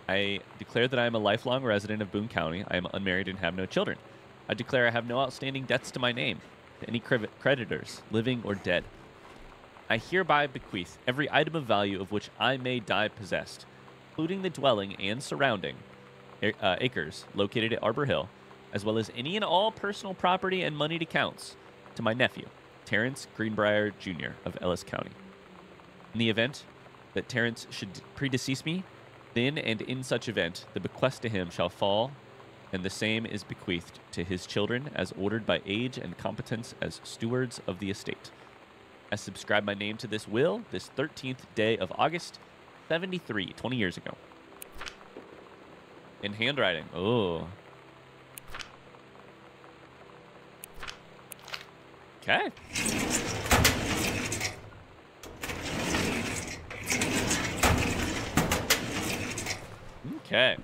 I declare that I am a lifelong resident of Boone County. I am unmarried and have no children. I declare I have no outstanding debts to my name, to any creditors, living or dead. I hereby bequeath every item of value of which I may die possessed, including the dwelling and surrounding acres located at Arbor Hill, as well as any and all personal property and moneyed accounts, to my nephew, Terrence Greenbrier Jr. of Ellis County. In the event that Terrence should predecease me, then and in such event, the bequest to him shall fall, and the same is bequeathed to his children as ordered by age and competence as stewards of the estate. I subscribe my name to this will this 13th day of August, 73, 20 years ago. In handwriting. Oh. Okay. Okay.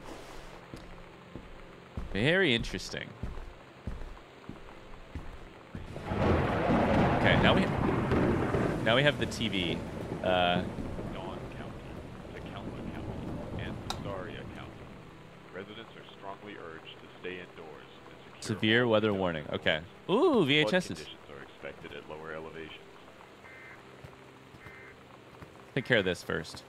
Very interesting. Okay, now we have the TV. Dawn County, Tecumseh County, and Zaria County. Residents are strongly urged to stay indoors and secure Severe weather warning. Okay. Ooh, Flood VHSs. conditions are expected at lower elevations. Take care of this first.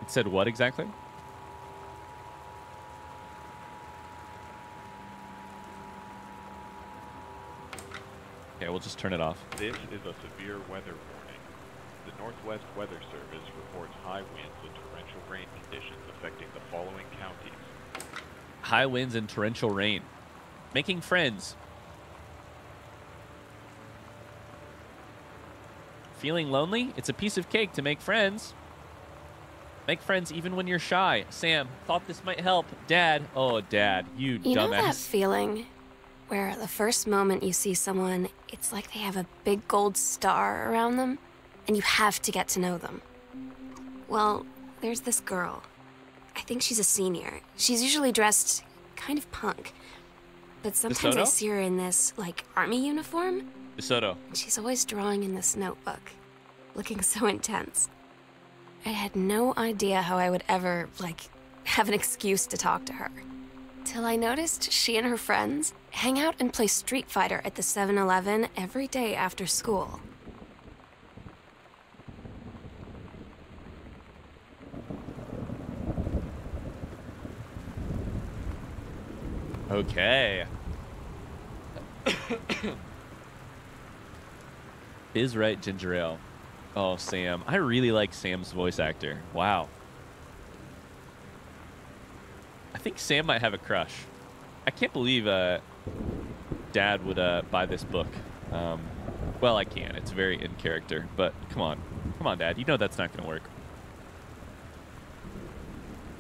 It said what exactly? Okay, we'll just turn it off. This is a severe weather warning. The Northwest Weather Service reports high winds and torrential rain conditions affecting the following counties. High winds and torrential rain. Making friends. Feeling lonely? It's a piece of cake to make friends. Make friends even when you're shy. Sam, thought this might help. Dad. Oh, Dad, you dumbass. You know that feeling where the first moment you see someone, it's like they have a big gold star around them, and you have to get to know them? Well, there's this girl. I think she's a senior. She's usually dressed kind of punk. But sometimes I see her in this, like, army uniform, DeSoto. And she's always drawing in this notebook, looking so intense. I had no idea how I would ever, have an excuse to talk to her. Till I noticed she and her friends hang out and play Street Fighter at the 7-Eleven every day after school. Okay. Is right, ginger ale. Oh, Sam. I really like Sam's voice actor. Wow. I think Sam might have a crush. I can't believe Dad would buy this book. Well, I can. It's very in character. But come on. Come on, Dad. You know that's not going to work.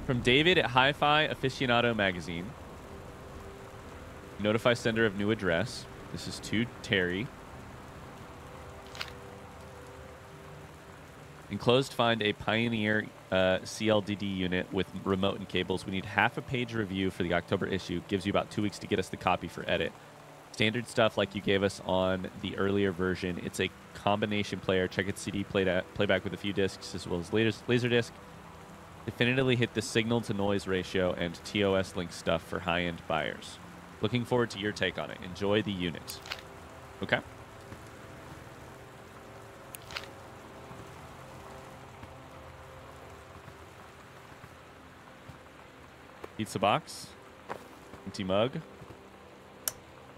From David at Hi-Fi Aficionado Magazine. Notify sender of new address. This is to Terry. Enclosed, find a Pioneer CLDD unit with remote and cables. We need half a page review for the October issue. Gives you about 2 weeks to get us the copy for edit. Standard stuff like you gave us on the earlier version. It's a combination player. Check its CD playback with a few discs as well as Laserdisc. Definitively hit the signal to noise ratio and TOS link stuff for high-end buyers. Looking forward to your take on it. Enjoy the unit. Okay. Pizza box. Empty mug.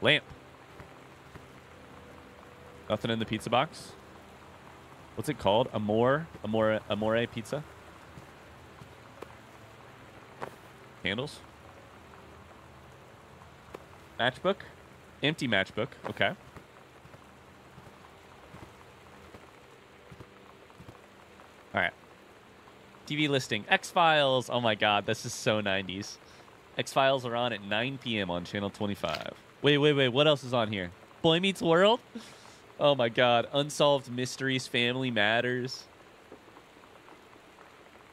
Lamp. Nothing in the pizza box. What's it called? Amore pizza. Candles. Matchbook. Empty matchbook. Okay. All right. TV listing. X-Files. Oh my god, this is so 90s. X-Files are on at 9 p.m. on channel 25. Wait. What else is on here? Boy Meets World? Oh my god. Unsolved Mysteries, Family Matters.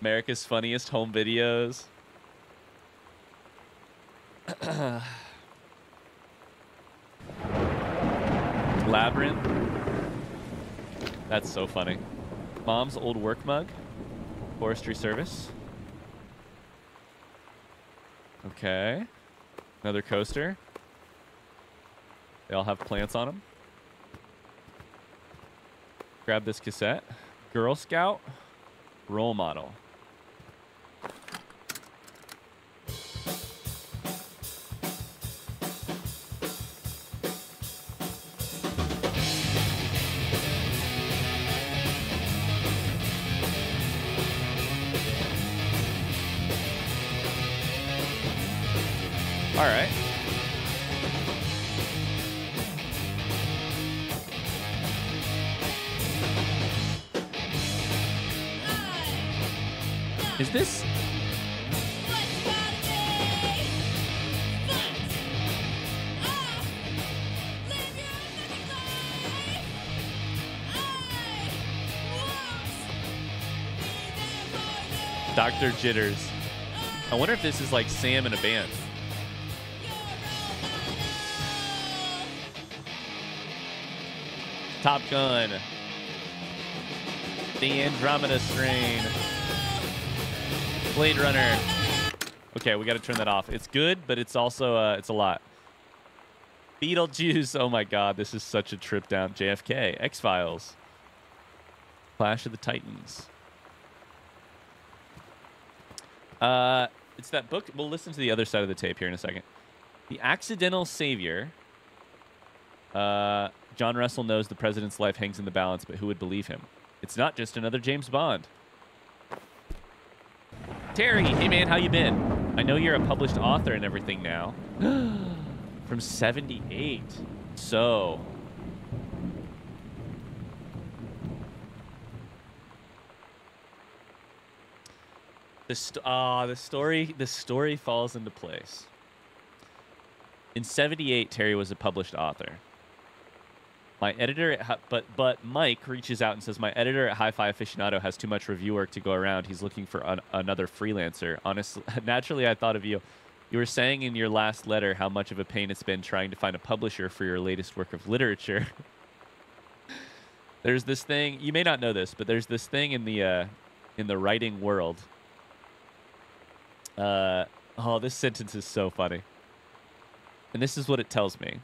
America's Funniest Home Videos. Labyrinth. That's so funny. Mom's old work mug. Forestry Service. Okay. Another coaster. They all have plants on them. Grab this cassette. Girl Scout. Role model. All right. Is this? Dr. Jitters. I wonder if this is like Sam in a band. Top Gun. The Andromeda Strain. Blade Runner. Okay, we got to turn that off. It's good, but it's also it's a lot. Beetlejuice. Oh my god, this is such a trip down. JFK. X-Files. Clash of the Titans. It's that book. We'll listen to the other side of the tape here in a second. The Accidental Savior. John Russell knows the president's life hangs in the balance, but who would believe him? It's not just another James Bond. Terry, hey man, how you been? I know you're a published author and everything now. From 78. So. The story falls into place. In 78, Terry was a published author. My editor at but Mike reaches out and says, my editor at Hi-Fi Aficionado has too much review work to go around. He's looking for another freelancer. Honestly, naturally, I thought of you. You were saying in your last letter how much of a pain it's been trying to find a publisher for your latest work of literature. There's this thing, you may not know this, but there's this thing in the writing world. Oh, this sentence is so funny. And this is what it tells me.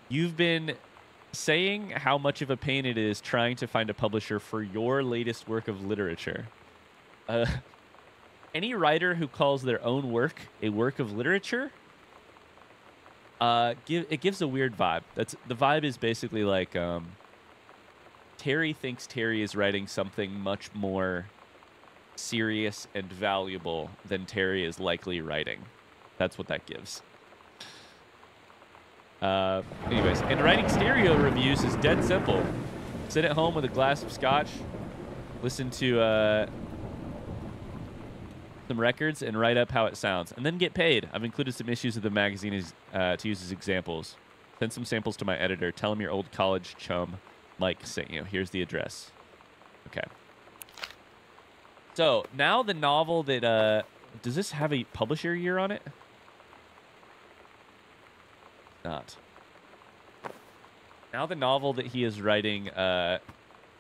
You've been saying how much of a pain it is trying to find a publisher for your latest work of literature. Any writer who calls their own work a work of literature, it gives a weird vibe. The vibe is basically like Terry thinks Terry is writing something much more serious and valuable than Terry is likely writing. That's what that gives. Anyways, and writing stereo reviews is dead simple. Sit at home with a glass of scotch, listen to some records, and write up how it sounds, and then get paid. I've included some issues of the magazine to use as examples. Send some samples to my editor. Tell him your old college chum Mike sent you. Here's the address. Okay. So now the novel that does this have a publisher year on it? Not. Now the novel that he is writing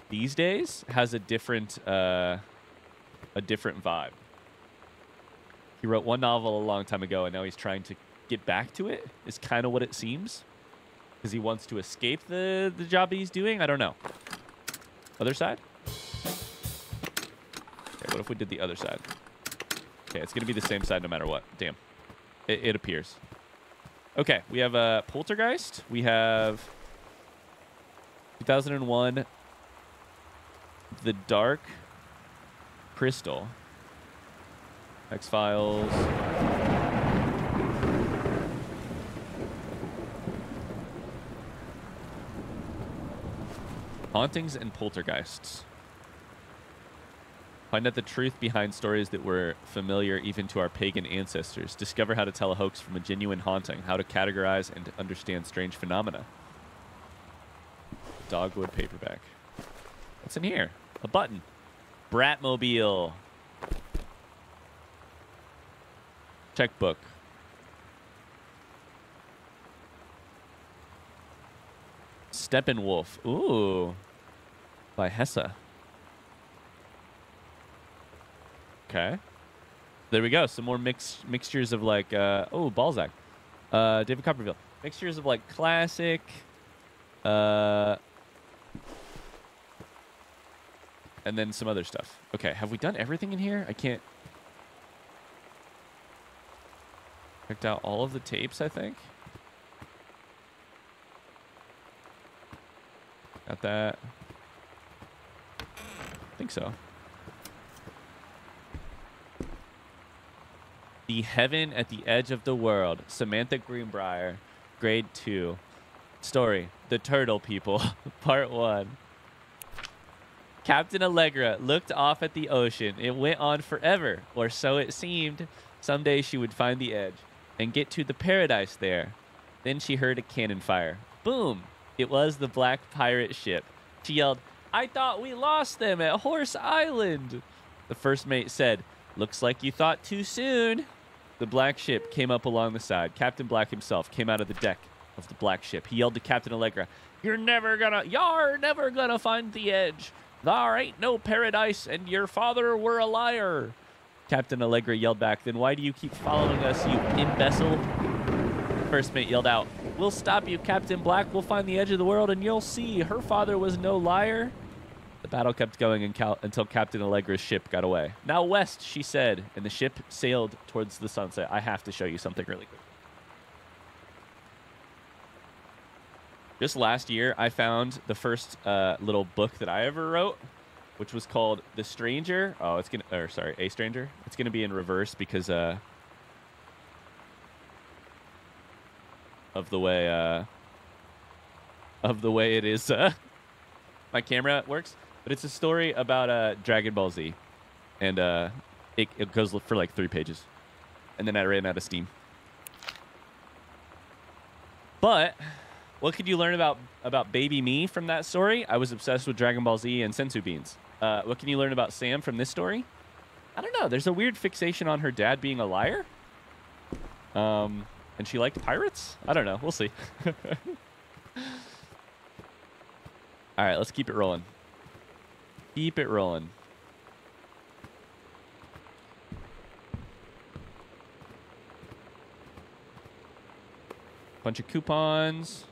these days has a different vibe. He wrote one novel a long time ago, and now he's trying to get back to it, is kind of what it seems. Because he wants to escape the job that he's doing? I don't know. Other side? Okay, what if we did the other side? Okay, it's going to be the same side no matter what. Damn. It appears. Okay, we have Poltergeist. We have 2001, The Dark Crystal, X-Files, Hauntings and Poltergeists. Find out the truth behind stories that were familiar even to our pagan ancestors. Discover how to tell a hoax from a genuine haunting. How to categorize and understand strange phenomena. Dogwood paperback. What's in here? A button. Bratmobile. Checkbook. Steppenwolf. Ooh. By Hesse. Okay. There we go. Some more mixtures of like, oh, Balzac. David Copperfield. Mixtures of like classic, and then some other stuff. Okay, have we done everything in here? I can't. Checked out all of the tapes, I think. Got that. I think so. The Heaven at the Edge of the World. Samantha Greenbrier, Grade 2. Story, The Turtle People, Part 1. Captain Allegra looked off at the ocean. It went on forever, or so it seemed. Someday she would find the edge and get to the paradise there. Then she heard a cannon fire. Boom! It was the Black Pirate ship. She yelled, "I thought we lost them at Horse Island." The first mate said, "Looks like you thought too soon." The black ship came up along the side. Captain Black himself came out of the deck of the black ship. He yelled to Captain Allegra, You're never gonna find the edge. There ain't no paradise, and your father were a liar." Captain Allegra yelled back, "Then why do you keep following us, you imbecile?" First mate yelled out, "We'll stop you, Captain Black. We'll find the edge of the world, and you'll see. Her father was no liar." The battle kept going until Captain Allegra's ship got away. "Now west," she said, and the ship sailed towards the sunset. I have to show you something really quick. Just last year, I found the first little book that I ever wrote, which was called The Stranger. Oh, A Stranger. It's gonna be in reverse because of the way it is. My camera works. But it's a story about Dragon Ball Z, and it goes for like 3 pages, and then I ran out of steam. But what could you learn about baby me from that story? I was obsessed with Dragon Ball Z and sensu beans. What can you learn about Sam from this story? I don't know. There's a weird fixation on her dad being a liar, and she liked pirates. I don't know. We'll see. All right, let's keep it rolling. Keep it rolling. Bunch of coupons.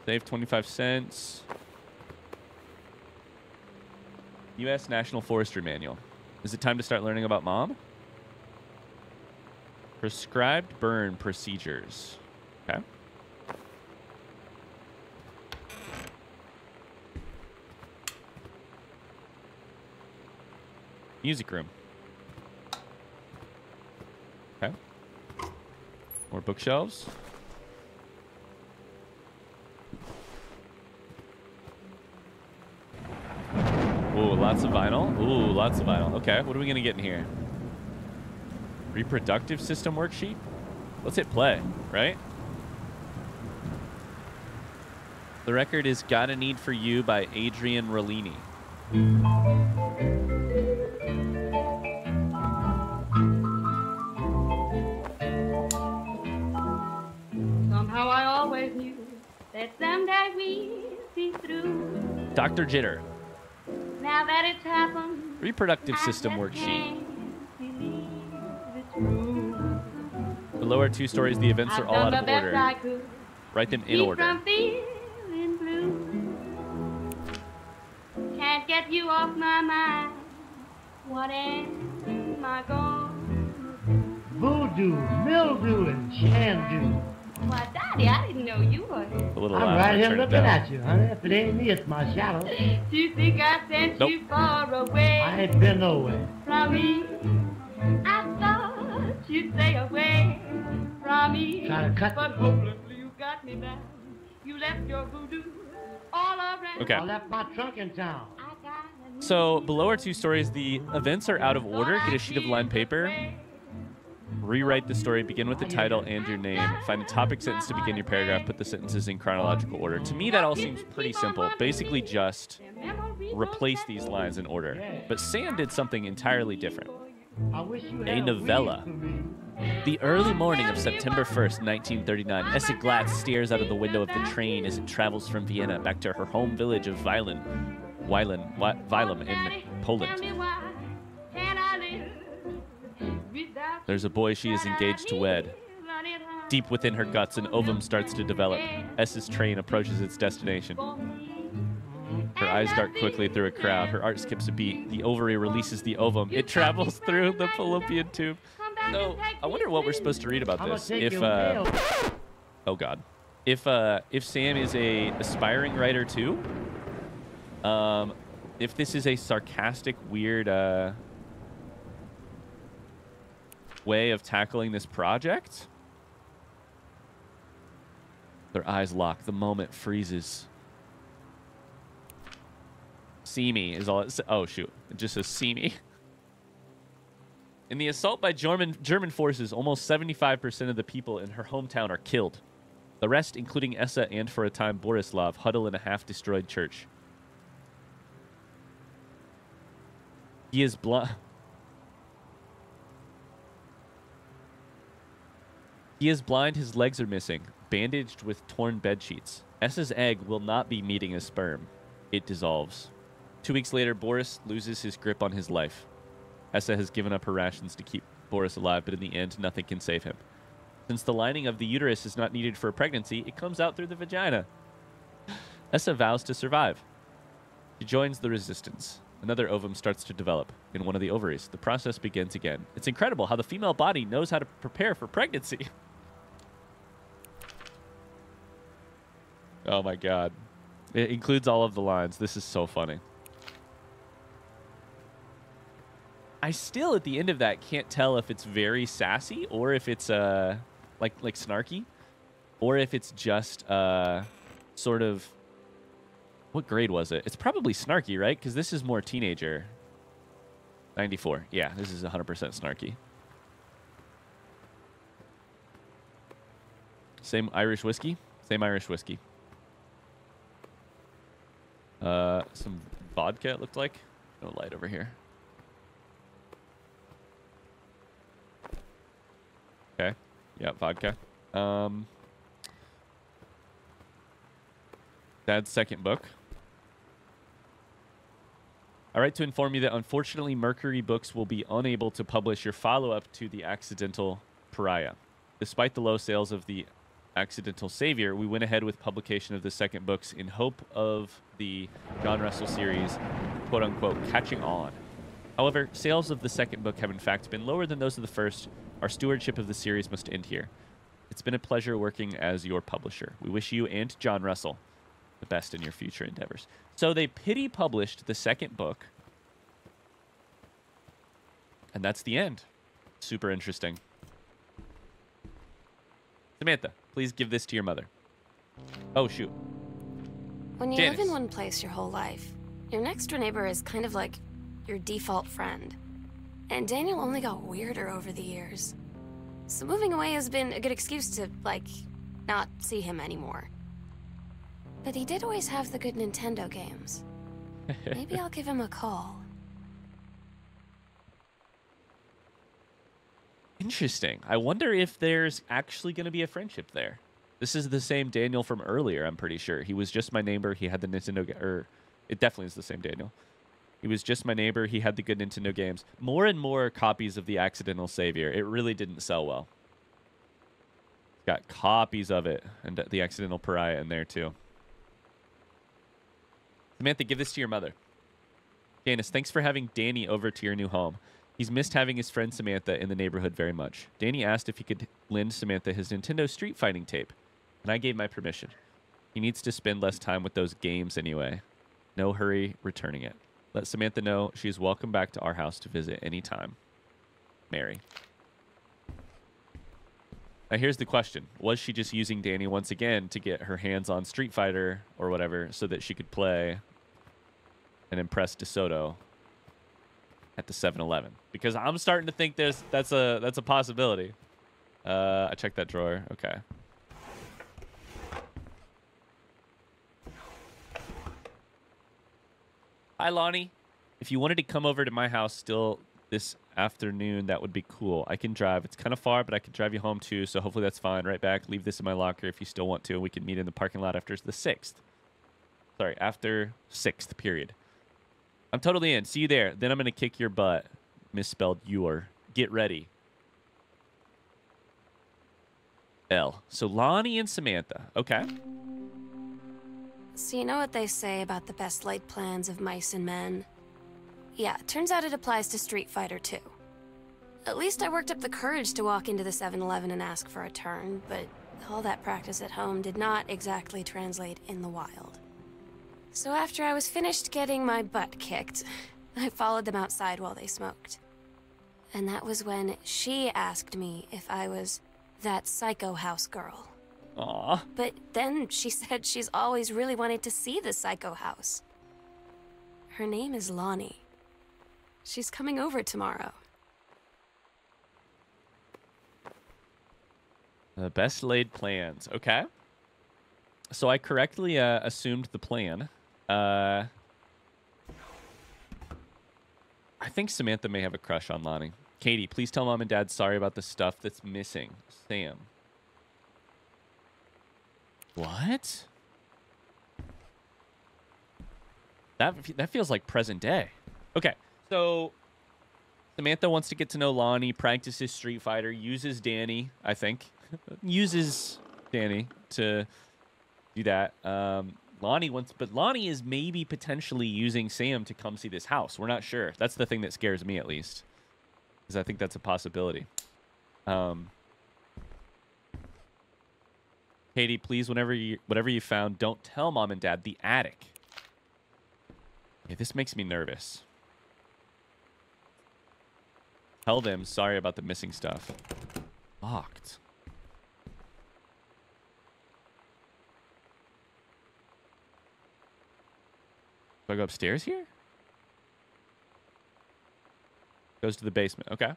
Save 25 cents. U.S. National Forestry Manual. Is it time to start learning about Mom? Prescribed burn procedures. Okay. Music room. Okay. More bookshelves. Ooh, lots of vinyl. Ooh, lots of vinyl. Okay, what are we going to get in here? Reproductive system worksheet? Let's hit play, right? The record is Got a Need for You by Adrian Rollini. Somehow I always knew that someday we'd see through. Dr. Jitter. Now that it's happened, Reproductive I system just worksheet. can't believe it's true. Below are 2 stories. The events are I've all done out the of best I order. could. Write them in Keep order. from feeling blue. Can't get you off my mind. What am I gonna Voodoo, mildew, and shandu. do? Why, Daddy, I didn't know you were here. A little I'm loud. right here Turn it looking down. at you, honey. If it ain't me, it's my shadow. Do you think I sent Nope. you far away I ain't been nowhere. from me? I thought you'd stay away from me. Trying to cut But hopelessly you got me back. You left your voodoo all around. Okay. I left my trunk in town. I got a new So below are 2 stories. The events are out of order. Get a sheet of lined paper. Rewrite the story. Begin with the title and your name. Find a topic sentence to begin your paragraph. Put the sentences in chronological order. To me, that all seems pretty simple. Basically just replace these lines in order. But Sam did something entirely different. I wish you A had novella. weed for me. The early morning of September 1st, 1939, Essa Glatz stares out of the window of the train as it travels from Vienna back to her home village of Wilen in Poland. There's a boy she is engaged to wed. Deep within her guts, an ovum starts to develop. Essa's train approaches its destination. Her eyes dart quickly through a crowd. Her heart skips a beat. The ovary releases the ovum. It travels through the fallopian tube. So, I wonder what we're supposed to read about I'm gonna this. take If, your mail. oh God. If Sam is a aspiring writer too, if this is a sarcastic, weird, way of tackling this project. Their eyes lock. The moment freezes. See me is all it says. Oh, shoot. It just says see me. In the assault by German forces, almost 75% of the people in her hometown are killed. The rest, including Essa and, for a time, Borislav, huddle in a half-destroyed church. He is blind. He is blind, his legs are missing, bandaged with torn bedsheets. Essa's egg will not be meeting a sperm. It dissolves. 2 weeks later, Boris loses his grip on his life. Essa has given up her rations to keep Boris alive, but in the end, nothing can save him. Since the lining of the uterus is not needed for a pregnancy, it comes out through the vagina. Essa vows to survive. She joins the resistance. Another ovum starts to develop in one of the ovaries. The process begins again. It's incredible how the female body knows how to prepare for pregnancy. Oh my God. It includes all of the lines. This is so funny. I still, at the end of that, can't tell if it's very sassy or if it's like snarky, or if it's just sort of. What grade was it? It's probably snarky, right? Because this is more teenager. 94. Yeah, this is 100% snarky. Same Irish whiskey. Same Irish whiskey. Some vodka, it looked like. No light over here. Okay. Yeah, vodka. Dad's second book. I write to inform you that unfortunately Mercury Books will be unable to publish your follow-up to The Accidental Pariah. Despite the low sales of The Accidental Savior, we went ahead with publication of the second books in hope of the John Russell series, quote-unquote, catching on. However, sales of the second book have in fact been lower than those of the first. Our stewardship of the series must end here. It's been a pleasure working as your publisher. We wish you and John Russell the best in your future endeavors. So they pity published the second book. And that's the end. Super interesting. Samantha, please give this to your mother. Oh, shoot. When you Janice. live in one place your whole life, your next door neighbor is kind of like your default friend. And Daniel only got weirder over the years. So moving away has been a good excuse to, like, not see him anymore. But he did always have the good Nintendo games. Maybe I'll give him a call. Interesting. I wonder if there's actually going to be a friendship there. This is the same Daniel from earlier, I'm pretty sure. He was just my neighbor. He had the Nintendo... Or it definitely is the same Daniel. He was just my neighbor. He had the good Nintendo games. More and more copies of The Accidental Savior. It really didn't sell well. Got copies of it. And The Accidental Pariah in there, too. Samantha, give this to your mother. Janice, thanks for having Danny over to your new home. He's missed having his friend Samantha in the neighborhood very much. Danny asked if he could lend Samantha his Nintendo Street Fighting tape, and I gave my permission. He needs to spend less time with those games anyway. No hurry returning it. Let Samantha know she is welcome back to our house to visit anytime. Mary. Now here's the question. Was she just using Danny once again to get her hands on Street Fighter or whatever so that she could play and impress DeSoto at the 7-Eleven? Because I'm starting to think that's a possibility. I checked that drawer. Okay. Hi, Lonnie. If you wanted to come over to my house still this afternoon, that would be cool. I can drive. It's kind of far, but I can drive you home too, so hopefully that's fine. Right back. Leave this in my locker if you still want to, and we can meet in the parking lot after the 6th. Sorry, after 6th period. I'm totally in. See you there. Then I'm going to kick your butt. Misspelled your. Get ready. L. So Lonnie and Samantha. Okay. So you know what they say about the best laid plans of mice and men? Yeah, it turns out it applies to Street Fighter too. At least I worked up the courage to walk into the 7-Eleven and ask for a turn, but all that practice at home did not exactly translate in the wild. So after I was finished getting my butt kicked, I followed them outside while they smoked. And that was when she asked me if I was that psycho house girl. Aw. But then she said she's always really wanted to see the psycho house. Her name is Lonnie. She's coming over tomorrow. The best laid plans. Okay. So I correctly assumed the plan. I think Samantha may have a crush on Lonnie. Katie, please tell Mom and Dad sorry about the stuff that's missing. Sam. What? That feels like present day. Okay, so Samantha wants to get to know Lonnie, practices Street Fighter, uses Danny, I think. Uses Danny to do that. Lonnie wants, but Lonnie is maybe potentially using Sam to come see this house. We're not sure. That's the thing that scares me, at least, because I think that's a possibility. Katie, please, whatever you found, don't tell Mom and Dad. The attic. Yeah, this makes me nervous. Tell them sorry about the missing stuff. Locked. Do I go upstairs here? Goes to the basement. Okay.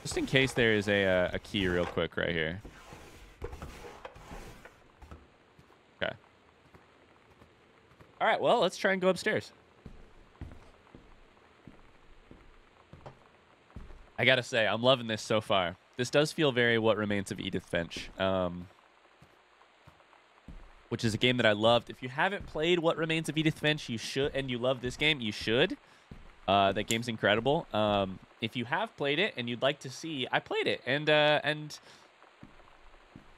Just in case there is a key real quick right here. Okay. All right, well, let's try and go upstairs. I gotta say, I'm loving this so far. This does feel very What Remains of Edith Finch, which is a game that I loved. If you haven't played What Remains of Edith Finch, you should, and you love this game, you should. That game's incredible. If you have played it and you'd like to see, I played it, and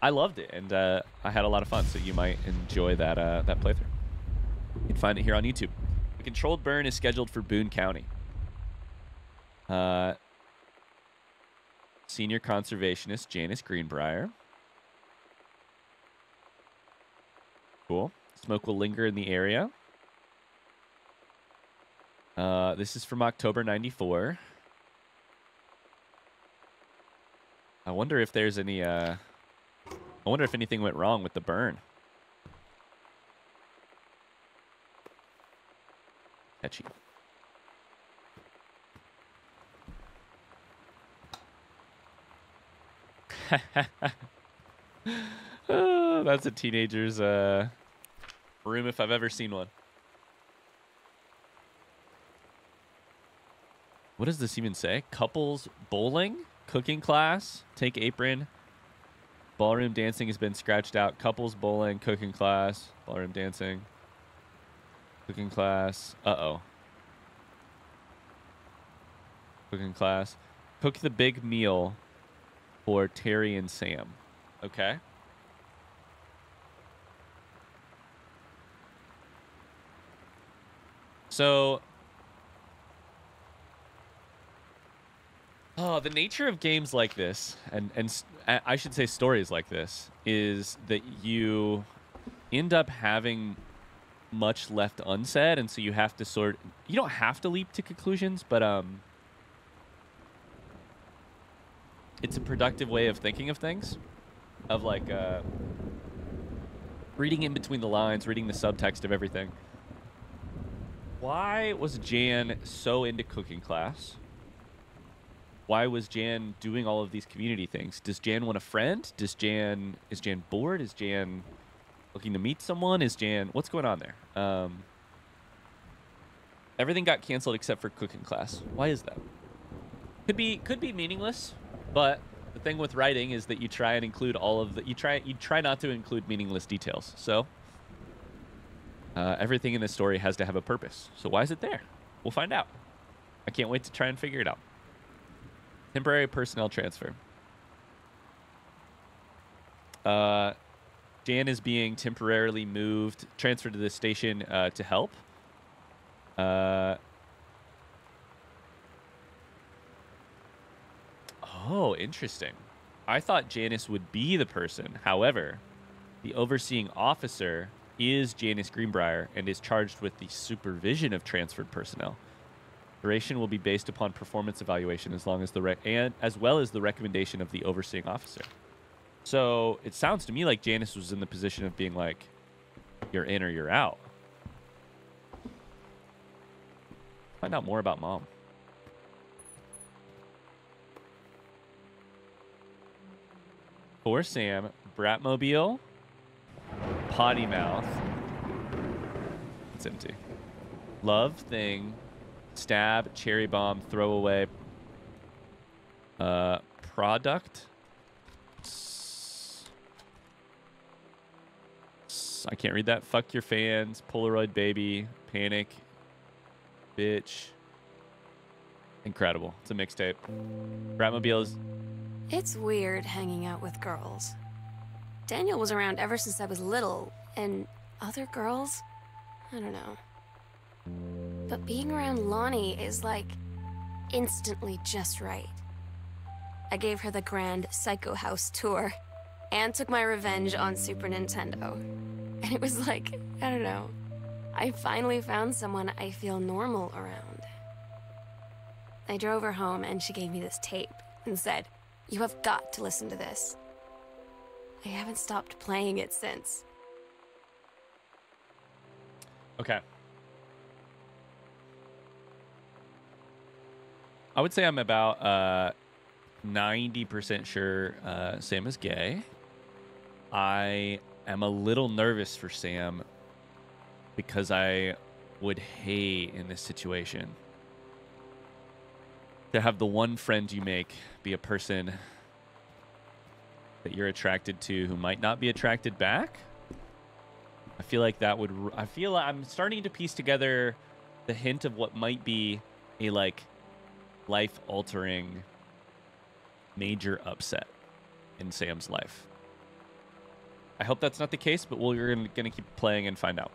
I loved it, and I had a lot of fun, so you might enjoy that that playthrough. You can find it here on YouTube. The controlled burn is scheduled for Boone County. Senior conservationist Janice Greenbrier. Cool. Smoke will linger in the area. This is from October 94. I wonder if there's any, I wonder if anything went wrong with the burn. Catchy. Oh, that's a teenager's room if I've ever seen one. What does this even say? Couples bowling, cooking class, take apron, ballroom dancing has been scratched out. Couples bowling, cooking class, ballroom dancing, cooking class. Uh-oh. Cooking class. Cook the big meal for Terry and Sam. Okay. So, the nature of games like this, and I should say stories like this, is that you end up having much left unsaid, and so you have to you don't have to leap to conclusions, but it's a productive way of thinking of things, of like reading in between the lines, reading the subtext of everything. Why was Jan so into cooking class? Why was Jan doing all of these community things? Does Jan want a friend? Is Jan bored? Is Jan looking to meet someone? What's going on there? Everything got canceled except for cooking class. Why is that? Could be meaningless, but the thing with writing is that you try and include all of the you try not to include meaningless details. So everything in this story has to have a purpose. So why is it there? We'll find out. I can't wait to try and figure it out. Temporary personnel transfer. Jan is being temporarily transferred to this station to help. Oh, interesting. I thought Janice would be the person. However, the overseeing officer is Janice Greenbrier and is charged with the supervision of transferred personnel. Duration will be based upon performance evaluation as well as the recommendation of the overseeing officer. So it sounds to me like Janice was in the position of being like, you're in or you're out. Find out more about Mom. For Sam, Bratmobile, Potty Mouth. It's empty. Love Thing, Stab, Cherry Bomb, Throwaway, Product. I can't read that. Fuck Your Fans, Polaroid Baby, Panic, Bitch. Incredible. It's a mixtape. Bratmobile is... It's weird hanging out with girls. Daniel was around ever since I was little, and other girls? I don't know. But being around Lonnie is like instantly just right. I gave her the grand Psycho House tour and took my revenge on Super Nintendo. And it was like, I don't know, I finally found someone I feel normal around. I drove her home and she gave me this tape and said, "You have got to listen to this." I haven't stopped playing it since. Okay. I would say I'm about 90% sure Sam is gay. I am a little nervous for Sam because I would hate in this situation. to have the one friend you make be a person that you're attracted to who might not be attracted back. I feel like that would... I feel like I'm starting to piece together the hint of what might be a, like, life-altering major upset in Sam's life. I hope that's not the case, but we're going to keep playing and find out.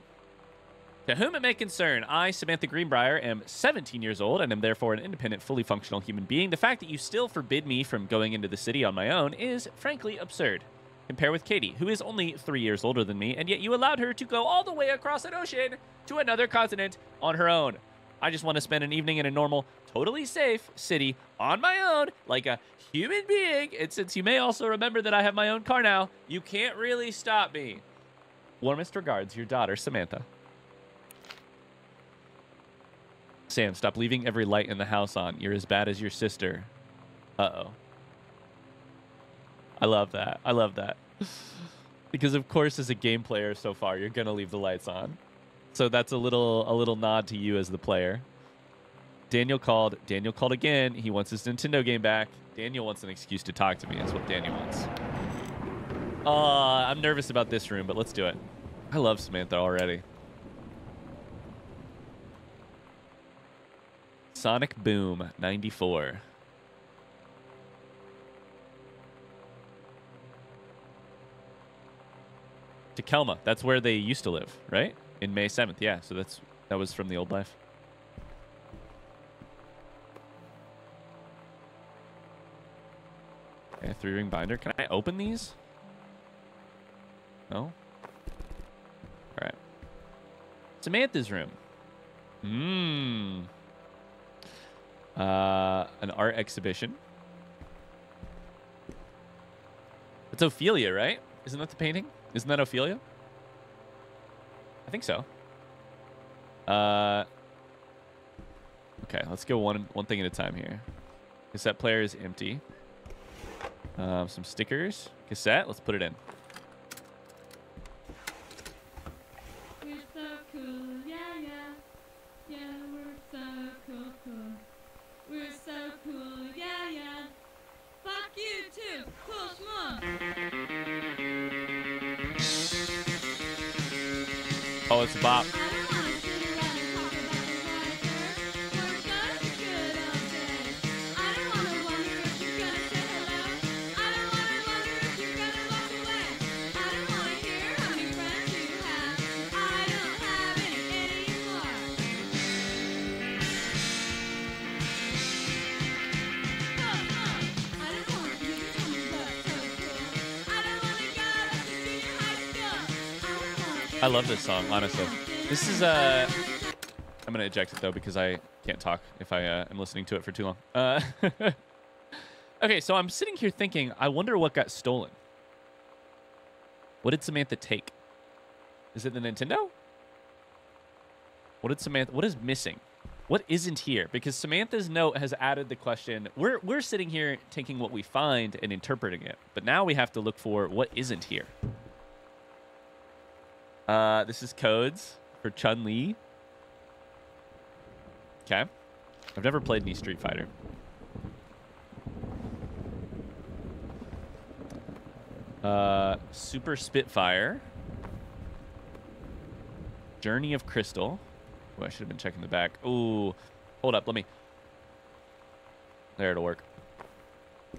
To whom it may concern, I, Samantha Greenbrier, am 17 years old and am therefore an independent, fully functional human being. The fact that you still forbid me from going into the city on my own is, frankly, absurd. Compare with Katie, who is only 3 years older than me, and yet you allowed her to go all the way across an ocean to another continent on her own. I just want to spend an evening in a normal, totally safe city on my own, like a human being. And since you may also remember that I have my own car now, you can't really stop me. Warmest regards, your daughter, Samantha. Sam, stop leaving every light in the house on. You're as bad as your sister. Uh-oh. I love that. I love that. Because, of course, as a game player so far, you're going to leave the lights on. So that's a little nod to you as the player. Daniel called. Daniel called again. He wants his Nintendo game back. Daniel wants an excuse to talk to me. That's what Daniel wants. I'm nervous about this room, but let's do it. I love Samantha already. Sonic Boom 94. Takelma. That's where they used to live, right? In May 7th. Yeah, so that was from the old life. Okay, 3-ring binder. Can I open these? No? All right. Samantha's room. An art exhibition. It's Ophelia, right? Isn't that the painting? Isn't that Ophelia? I think so. Okay, let's go one thing at a time here. Cassette player is empty. Some stickers. Cassette, let's put it in. We're so cool, yeah, yeah. Yeah, we're so cool, cool. We're so cool, yeah, yeah. Fuck you too, cool schmuck. Oh, it's a bop. I don't wanna sit around and talk about the water. We're such a good old day. I don't wanna wonder if you're gonna say hello. I don't wanna wonder if you're gonna walk away. I don't wanna hear how many friends you have. I don't have any anymore. Cool schmuck. I don't want you to tell me what's so cool. I don't wanna go back to junior high school. I don't wanna I love this song, honestly. This is I'm gonna eject it though because I can't talk if I am listening to it for too long. Okay, so I'm sitting here thinking, I wonder what got stolen. What did Samantha take? Is it the Nintendo? What is missing? What isn't here? Because Samantha's note has added the question. We're sitting here taking what we find and interpreting it, but now we have to look for what isn't here. This is codes for Chun-Li. Okay. I've never played any Street Fighter. Super Spitfire. Journey of Crystal. Oh, I should have been checking the back. Ooh. Hold up. Let me... There, it'll work.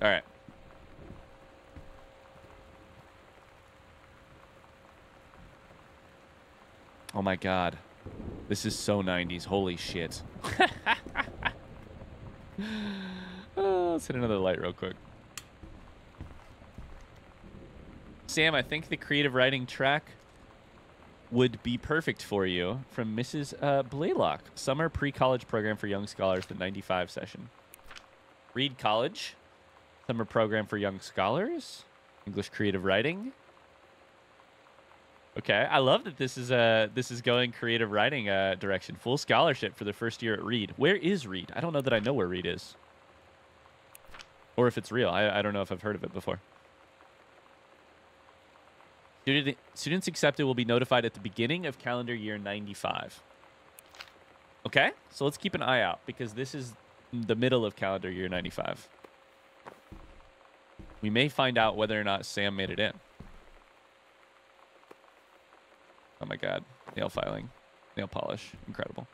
All right. Oh my god. This is so 90s. Holy shit. Oh, let's hit another light real quick. Sam, I think the creative writing track would be perfect for you from Mrs. Blaylock. Summer pre-college program for young scholars, the 95 session. Reed College. Summer program for young scholars. English creative writing. Okay, I love that this is going creative writing direction. Full scholarship for the first year at Reed. Where is Reed? I don't know that I know where Reed is. Or if it's real. I don't know if I've heard of it before. Students accepted will be notified at the beginning of calendar year 95. Okay, so let's keep an eye out because this is the middle of calendar year 95. We may find out whether or not Sam made it in. Oh my God. Nail filing. Nail polish. Incredible.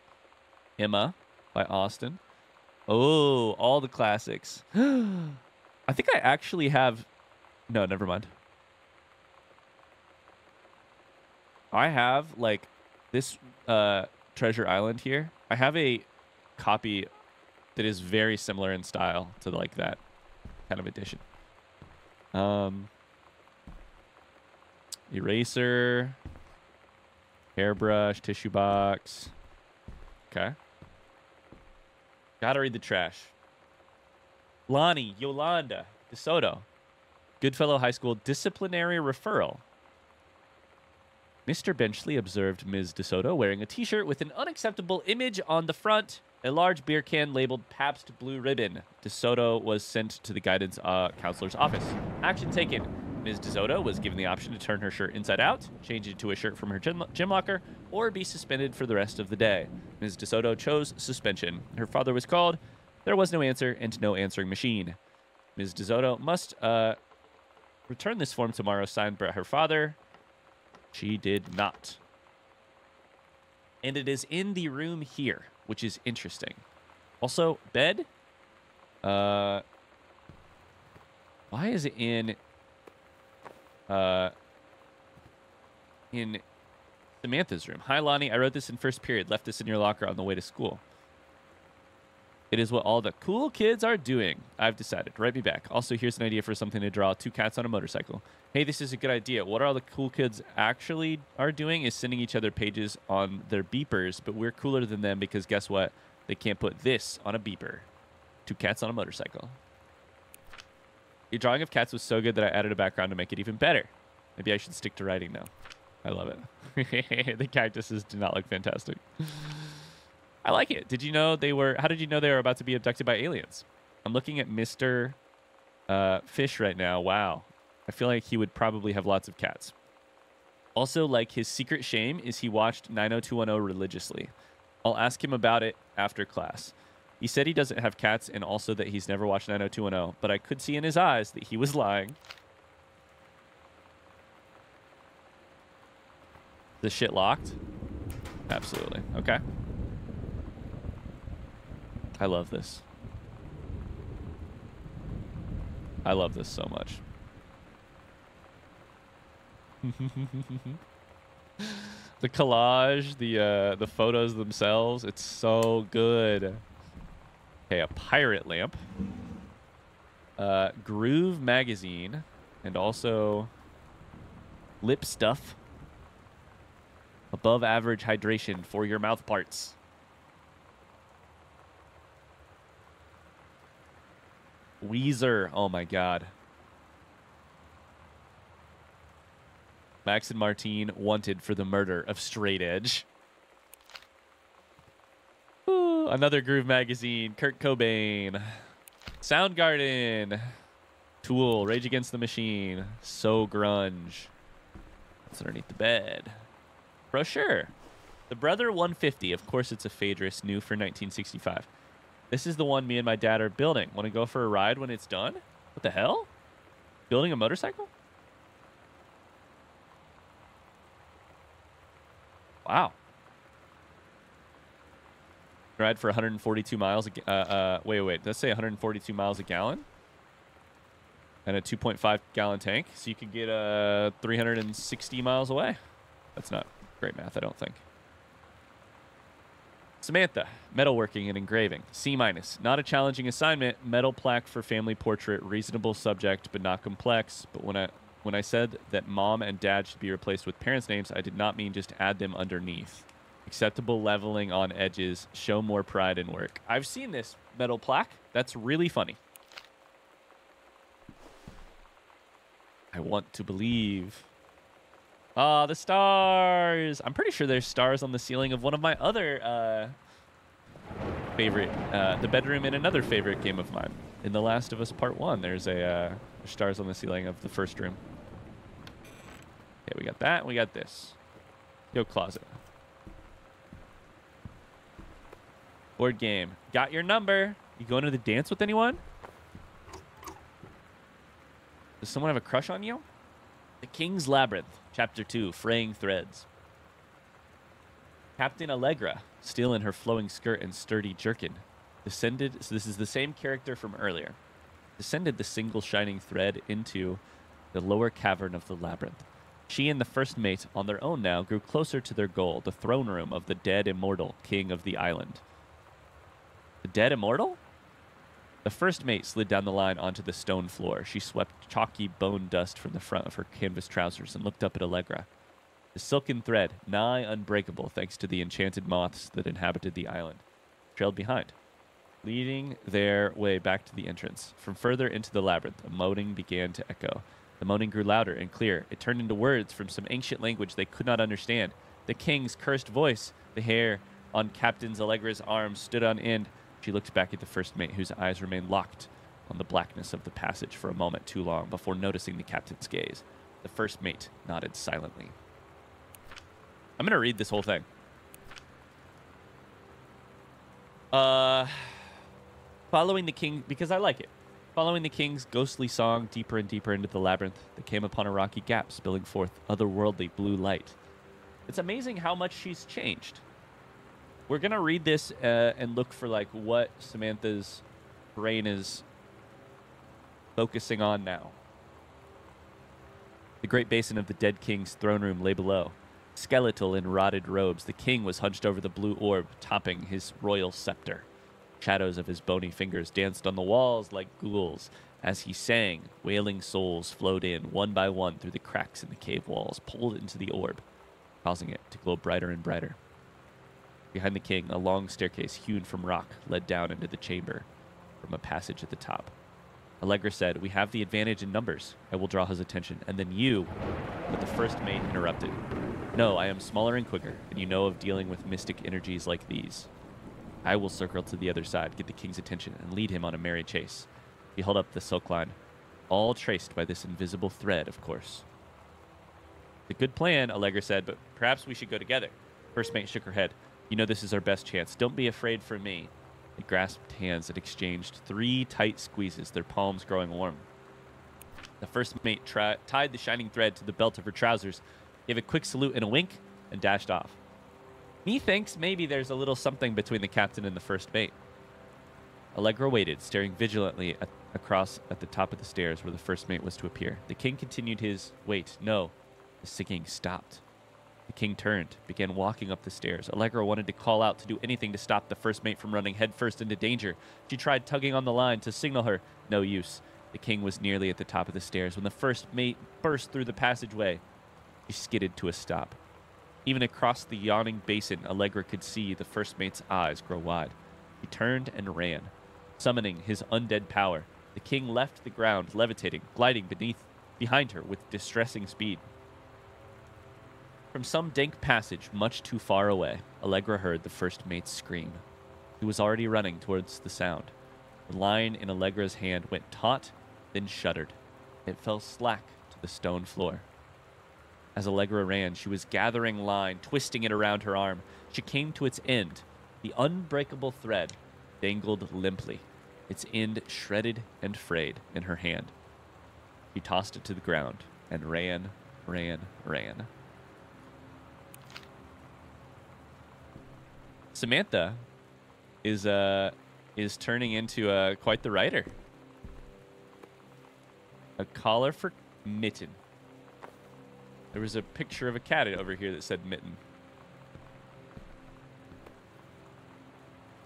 Emma by Austin. Oh, all the classics. I think I actually have... No, never mind. I have, like, this Treasure Island here. I have a copy that is very similar in style to, like, that kind of edition. Eraser. Hairbrush. Tissue box. Okay. Gotta read the trash. Lonnie, Yolanda, DeSoto. Goodfellow High School disciplinary referral. Mr. Benchley observed Ms. DeSoto wearing a t-shirt with an unacceptable image on the front, a large beer can labeled Pabst Blue Ribbon. DeSoto was sent to the guidance counselor's office. Action taken. Ms. DeSoto was given the option to turn her shirt inside out, change it to a shirt from her gym locker, or be suspended for the rest of the day. Ms. DeSoto chose suspension. Her father was called. There was no answer and no answering machine. Ms. DeSoto must return this form tomorrow signed by her father. She did not. And it is in the room here, which is interesting. Also, bed. Why is it in Samantha's room? Hi, Lonnie. I wrote this in first period. Left this in your locker on the way to school. It is what all the cool kids are doing. I've decided. Write me back. Also, here's an idea for something to draw. 2 cats on a motorcycle. Hey, this is a good idea. What all the cool kids actually are doing is sending each other pages on their beepers, but we're cooler than them because guess what? They can't put this on a beeper. 2 cats on a motorcycle. Your drawing of cats was so good that I added a background to make it even better. Maybe I should stick to writing now. I love it. The cactuses do not look fantastic. I like it. Did you know they were... How did you know they were about to be abducted by aliens? I'm looking at Mr. Fish right now. Wow. I feel like he would probably have lots of cats. Also, like, his secret shame is he watched 90210 religiously. I'll ask him about it after class. He said he doesn't have cats and also that he's never watched 90210, but I could see in his eyes that he was lying. The shit locked? Absolutely. Okay. I love this. I love this so much. The collage, the photos themselves, it's so good. Okay, a pirate lamp. Groove magazine. And also lip stuff. Above average hydration for your mouth parts. Weezer. Oh my god. Max and Martine wanted for the murder of Straight Edge. Ooh, another Groove magazine. Kurt Cobain. Soundgarden. Tool. Rage Against the Machine. So grunge. What's underneath the bed? Brochure. The Brother 150. Of course it's a Phaedrus, new for 1965. This is the one me and my dad are building. Want to go for a ride when it's done? What the hell? Building a motorcycle? Wow. Ride for 142 miles. Wait. Let's say 142 miles a gallon. And a 2.5 gallon tank. So you could get 360 miles away. That's not great math, I don't think. Samantha, metalworking and engraving. C-. Not a challenging assignment. Metal plaque for family portrait. Reasonable subject, but not complex. But when I said that mom and dad should be replaced with parents' names, I did not mean just add them underneath. Acceptable leveling on edges. Show more pride in work. I've seen this metal plaque. That's really funny. I want to believe. Ah, the stars. I'm pretty sure there's stars on the ceiling of one of my other favorite, the bedroom in another favorite game of mine. In The Last of Us Part 1, there's stars on the ceiling of the first room. Okay, we got that. We got this. Go closet. Board game. Got your number. You going to the dance with anyone? Does someone have a crush on you? The King's Labyrinth, Chapter 2, Fraying Threads. Captain Allegra, still in her flowing skirt and sturdy jerkin, descended, so this is the same character from earlier, descended the single shining thread into the lower cavern of the labyrinth. She and the first mate, on their own now, grew closer to their goal, the throne room of the dead immortal king of the island. The dead immortal? The first mate slid down the line onto the stone floor. She swept chalky bone dust from the front of her canvas trousers and looked up at Allegra. The silken thread, nigh unbreakable thanks to the enchanted moths that inhabited the island, trailed behind, leading their way back to the entrance. From further into the labyrinth, a moaning began to echo. The moaning grew louder and clear. It turned into words from some ancient language they could not understand. The king's cursed voice, the hair on Captain Allegra's arm stood on end. She looked back at the first mate, whose eyes remained locked on the blackness of the passage for a moment too long before noticing the captain's gaze. The first mate nodded silently. I'm going to read this whole thing. Following the king, because I like it. Following the king's ghostly song deeper and deeper into the labyrinth, they came upon a rocky gap spilling forth otherworldly blue light. It's amazing how much she's changed. We're going to read this and look for like what Samantha's brain is focusing on now. The great basin of the dead king's throne room lay below. Skeletal in rotted robes, the king was hunched over the blue orb, topping his royal scepter. Shadows of his bony fingers danced on the walls like ghouls. As he sang, wailing souls flowed in, one by one, through the cracks in the cave walls, pulled into the orb, causing it to glow brighter and brighter. Behind the king, a long staircase hewn from rock led down into the chamber from a passage at the top. Allegra said, "We have the advantage in numbers." I will draw his attention. And then you, but the first mate interrupted. "No, I am smaller and quicker, and you know of dealing with mystic energies like these. I will circle to the other side, get the king's attention, and lead him on a merry chase." He held up the silk line. "All traced by this invisible thread, of course." "A good plan," Allegra said, "but perhaps we should go together." First mate shook her head. "You know this is our best chance. Don't be afraid for me." They grasped hands and exchanged 3 tight squeezes, their palms growing warm. The first mate tied the shining thread to the belt of her trousers, gave a quick salute and a wink, and dashed off. Methinks maybe there's a little something between the captain and the first mate. Allegra waited, staring vigilantly across at the top of the stairs where the first mate was to appear. The king continued his wait. No, the singing stopped. The king turned, began walking up the stairs. Allegra wanted to call out, to do anything to stop the first mate from running headfirst into danger. She tried tugging on the line to signal her. No use. The king was nearly at the top of the stairs when the first mate burst through the passageway. She skidded to a stop. Even across the yawning basin, Allegra could see the first mate's eyes grow wide. He turned and ran, summoning his undead power. The king left the ground, levitating, gliding behind her with distressing speed. From some dank passage much too far away, Allegra heard the first mate's scream. He was already running towards the sound. The line in Allegra's hand went taut, then shuddered. It fell slack to the stone floor. As Allegra ran, she was gathering line, twisting it around her arm. She came to its end. The unbreakable thread dangled limply, its end shredded and frayed in her hand. She tossed it to the ground and ran. Samantha is turning into quite the writer. A collar for Mitten. There was a picture of a cat over here that said Mitten.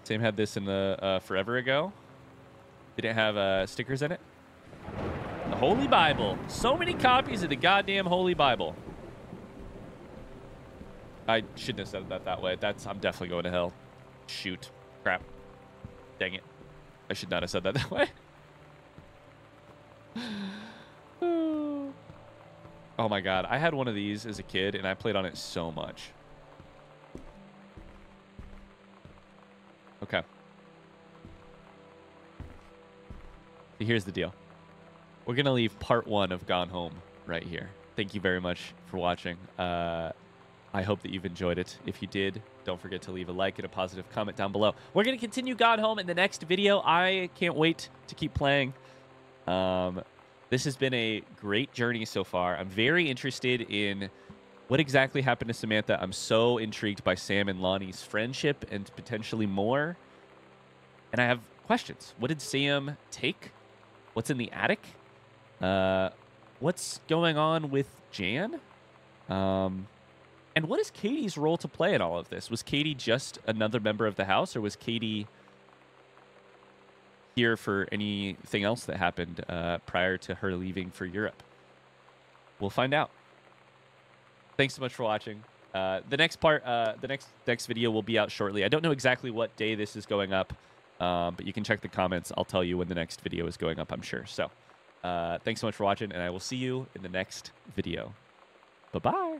Sam had this in the forever ago. Didn't have stickers in it. The Holy Bible. So many copies of the goddamn Holy Bible. I shouldn't have said that way. I'm definitely going to hell. Shoot. Crap. Dang it. I should not have said that way. Oh my god. I had one of these as a kid, and I played on it so much. Okay. So here's the deal. We're going to leave part 1 of Gone Home right here. Thank you very much for watching. I hope that you've enjoyed it. If you did, don't forget to leave a like and a positive comment down below. We're going to continue Gone Home in the next video. I can't wait to keep playing. This has been a great journey so far. I'm very interested in what exactly happened to Samantha. I'm so intrigued by Sam and Lonnie's friendship and potentially more. And I have questions. What did Sam take? What's in the attic? What's going on with Jan? And what is Katie's role to play in all of this? Was Katie just another member of the house, or was Katie here for anything else that happened prior to her leaving for Europe? We'll find out. Thanks so much for watching. The next part, the next video will be out shortly. I don't know exactly what day this is going up, but you can check the comments. I'll tell you when the next video is going up, I'm sure. So thanks so much for watching, and I will see you in the next video. Bye-bye.